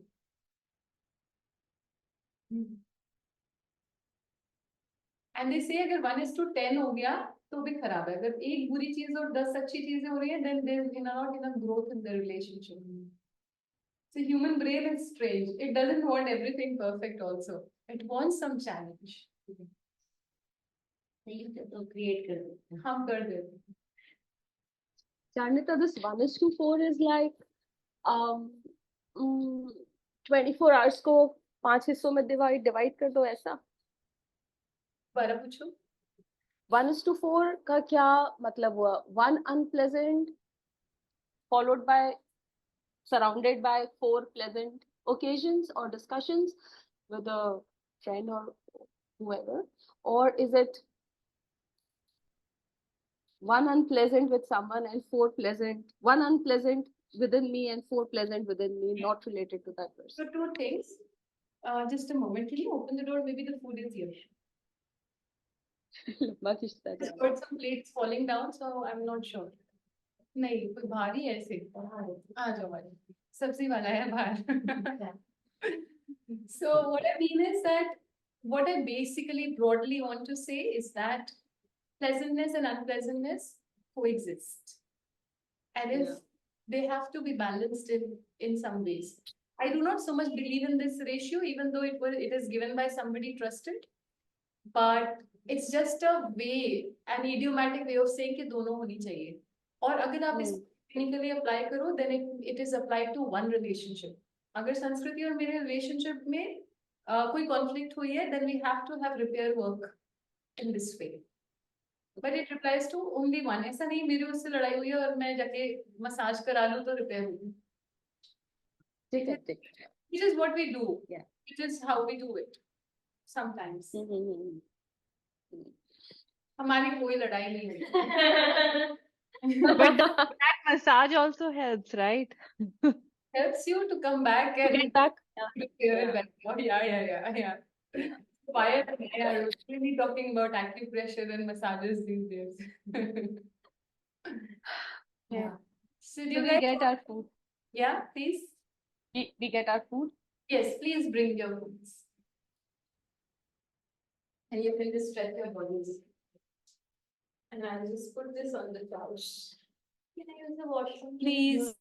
And they say अगर 1:10 हो गया तो भी खराब है. अगर एक बुरी चीज और 10 अच्छी चीजें हो रही है, then there's not enough growth in the relationship. So human brain is strange. It doesn't want everything perfect also. It wants some challenge. तो create कर देते हैं. हम कर देते हैं. Charnita, this 1:4 is like 24 hours को 5 हिस्सों में divide कर दो ऐसा. दोबारा पूछो. 1:4 का क्या मतलब हुआ? One unpleasant followed by surrounded by 4 pleasant occasions or discussions with a friend or whoever, or is it one unpleasant with someone and 4 pleasant, one unpleasant within me and 4 pleasant within me, not related to that person? So 2 things. Just a moment. Can you open the door? Maybe the food is here. लंबा खींचता है I've ज़्यादा. got some plates falling down, so I'm not sure. नहीं, कोई भारी है ऐसे. आ जाओ भाई. सब्जी वाला है बाहर. So what I mean is that what I basically broadly want to say is that pleasantness and unpleasantness coexist. And if they have to be balanced in some ways. I do not so much believe in this ratio, even though it is given by somebody trusted. But it's just a way, an idiomatic way of saying कि दोनों होनी चाहिए. और अगर आप इसको technically apply करो, then it is applied to one relationship. अगर संस्कृति और मेरे relationship में कोई conflict हुई है, then we have to have repair work in this way. But it applies to only one. ऐसा नहीं मेरी उससे लड़ाई हुई है और मैं जाके मसाज करा लूँ तो repair होगी. It is what we do. Yeah. It is how we do it. Sometimes. हमारी कोई लड़ाई नहीं है. But that massage also helps, right? Helps you to come back and Get back. repair that. Oh, yeah. Why are we really talking about acupressure and massages these days? Yeah. So do Do you we guys? get our food? Yeah, please. We get our food? Yes, please bring your foods. And you can just stretch your bodies. And I'll just put this on the couch. Can I use the washroom? Please.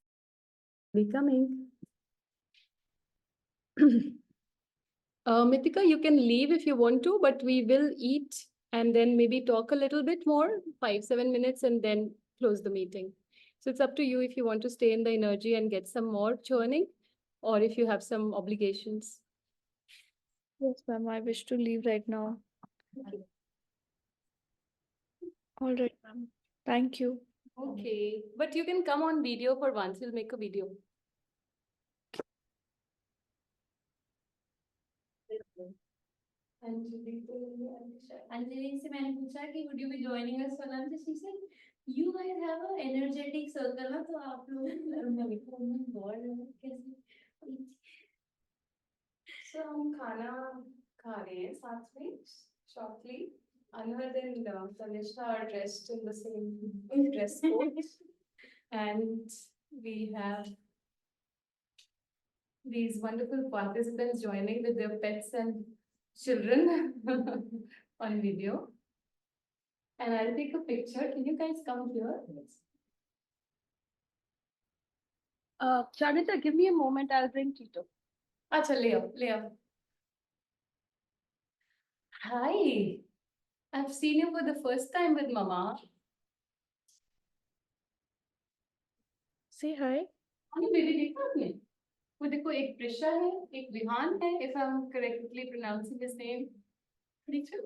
Be coming. Mithika, you can leave if you want to, but we will eat and then maybe talk a little bit more, 5-7 minutes, and then close the meeting. So it's up to you if you want to stay in the energy and get some more churning, or if you have some obligations. Yes, ma'am. I wish to leave right now. All right, ma'am. Thank you. Okay, but you can come on video for once. We'll make a video. Anjali से मैंने पूछा कि would you be joining us for lunch? She said, you guys have an energetic circle ना तो आप लोग मैंने कहा, oh my God, कैसे? So हम खाना खा रहे हैं साथ में shortly. Anwar and Tanishta are dressed in the same dress code, and we have these wonderful participants joining with their pets and children on video. And I'll take a picture. Can you guys come here? Shanita, give me a moment. I'll bring Tito. Acha, le आओ. Hi. I've seen you for the first time with Mama. Say hi. अरे baby देखा आपने? वो देखो एक प्रिशा है, एक विहान है, if I'm correctly pronouncing his name. Prithu.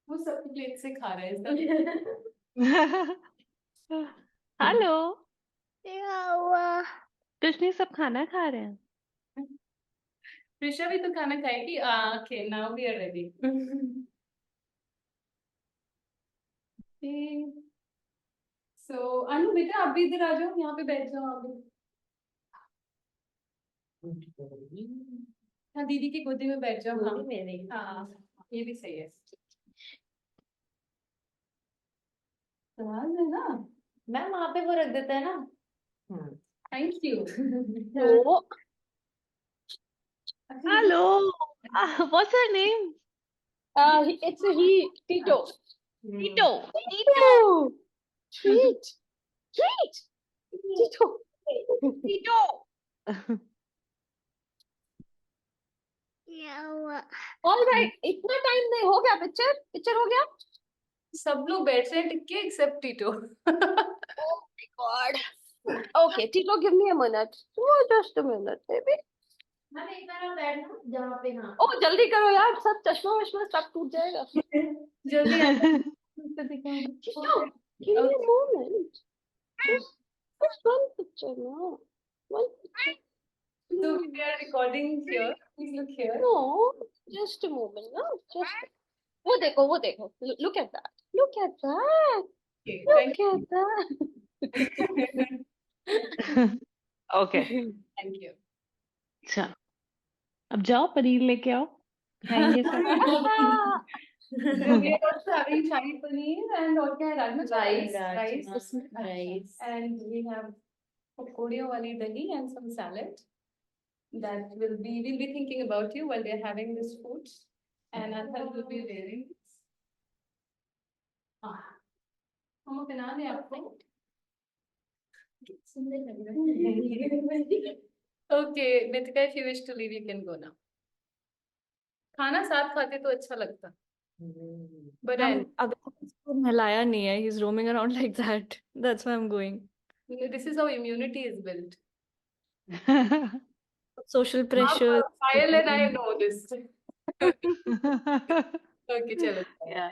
वो सब प्लेट से खा रहा है इसका. Hello. कुछ नहीं, सब खाना खा रहे हैं. प्रिशा भी तो खाना खाएगी. Okay, now we are ready. Okay. So अनु बेटा आप भी इधर आ जाओ, यहाँ पे बैठ जाओ आप भी. हाँ दीदी की गोदी में बैठ जाओ. हाँ ये भी सही है. सवाल है ना. मैम वहाँ पे वो रख देता है ना. Thank you. No. Hello. What's her name? It's a he, Tito. Tito. Tito. Treat. Tito. Tito. All right. इतना टाइम नहीं हो गया. पिक्चर हो गया. सब लोग बैठ रहे हैं टिक्के except Tito. Oh my God. Okay, Tito, give me a minute. Oh, just a minute, baby. Ma'am एक बार आप बैठना जहाँ पे. हाँ. Oh, जल्दी करो यार. सब चश्मा वश्मा सब टूट जाएगा. जल्दी आ जाओ. Tito, give me a moment. Just one picture now. One picture. So we are recording here. Please look here. No, just a moment. No, just. वो देखो. Look at that. Look at that. Okay, Look at that. Okay. thank you. अच्छा, अब जाओ पनीर लेके आओ. खाएंगे सब. So we are also having shahi paneer and और क्या है rajma Rice, rice, rajma, rice. and we have pakodiyon wali dahi and some salad. That we'll be thinking about you while we are having this food, and Athal will be wearing this. हम बना दें आपको. Okay, Nitika, if you wish to leave, you can go now. खाना साथ खाते तो अच्छा लगता. But मैम अभी तक उसको नहलाया नहीं है, he's roaming around like that. That's why I'm going. this is how immunity is built. Social pressure. Payal and I know this. Okay, chalo. Yeah.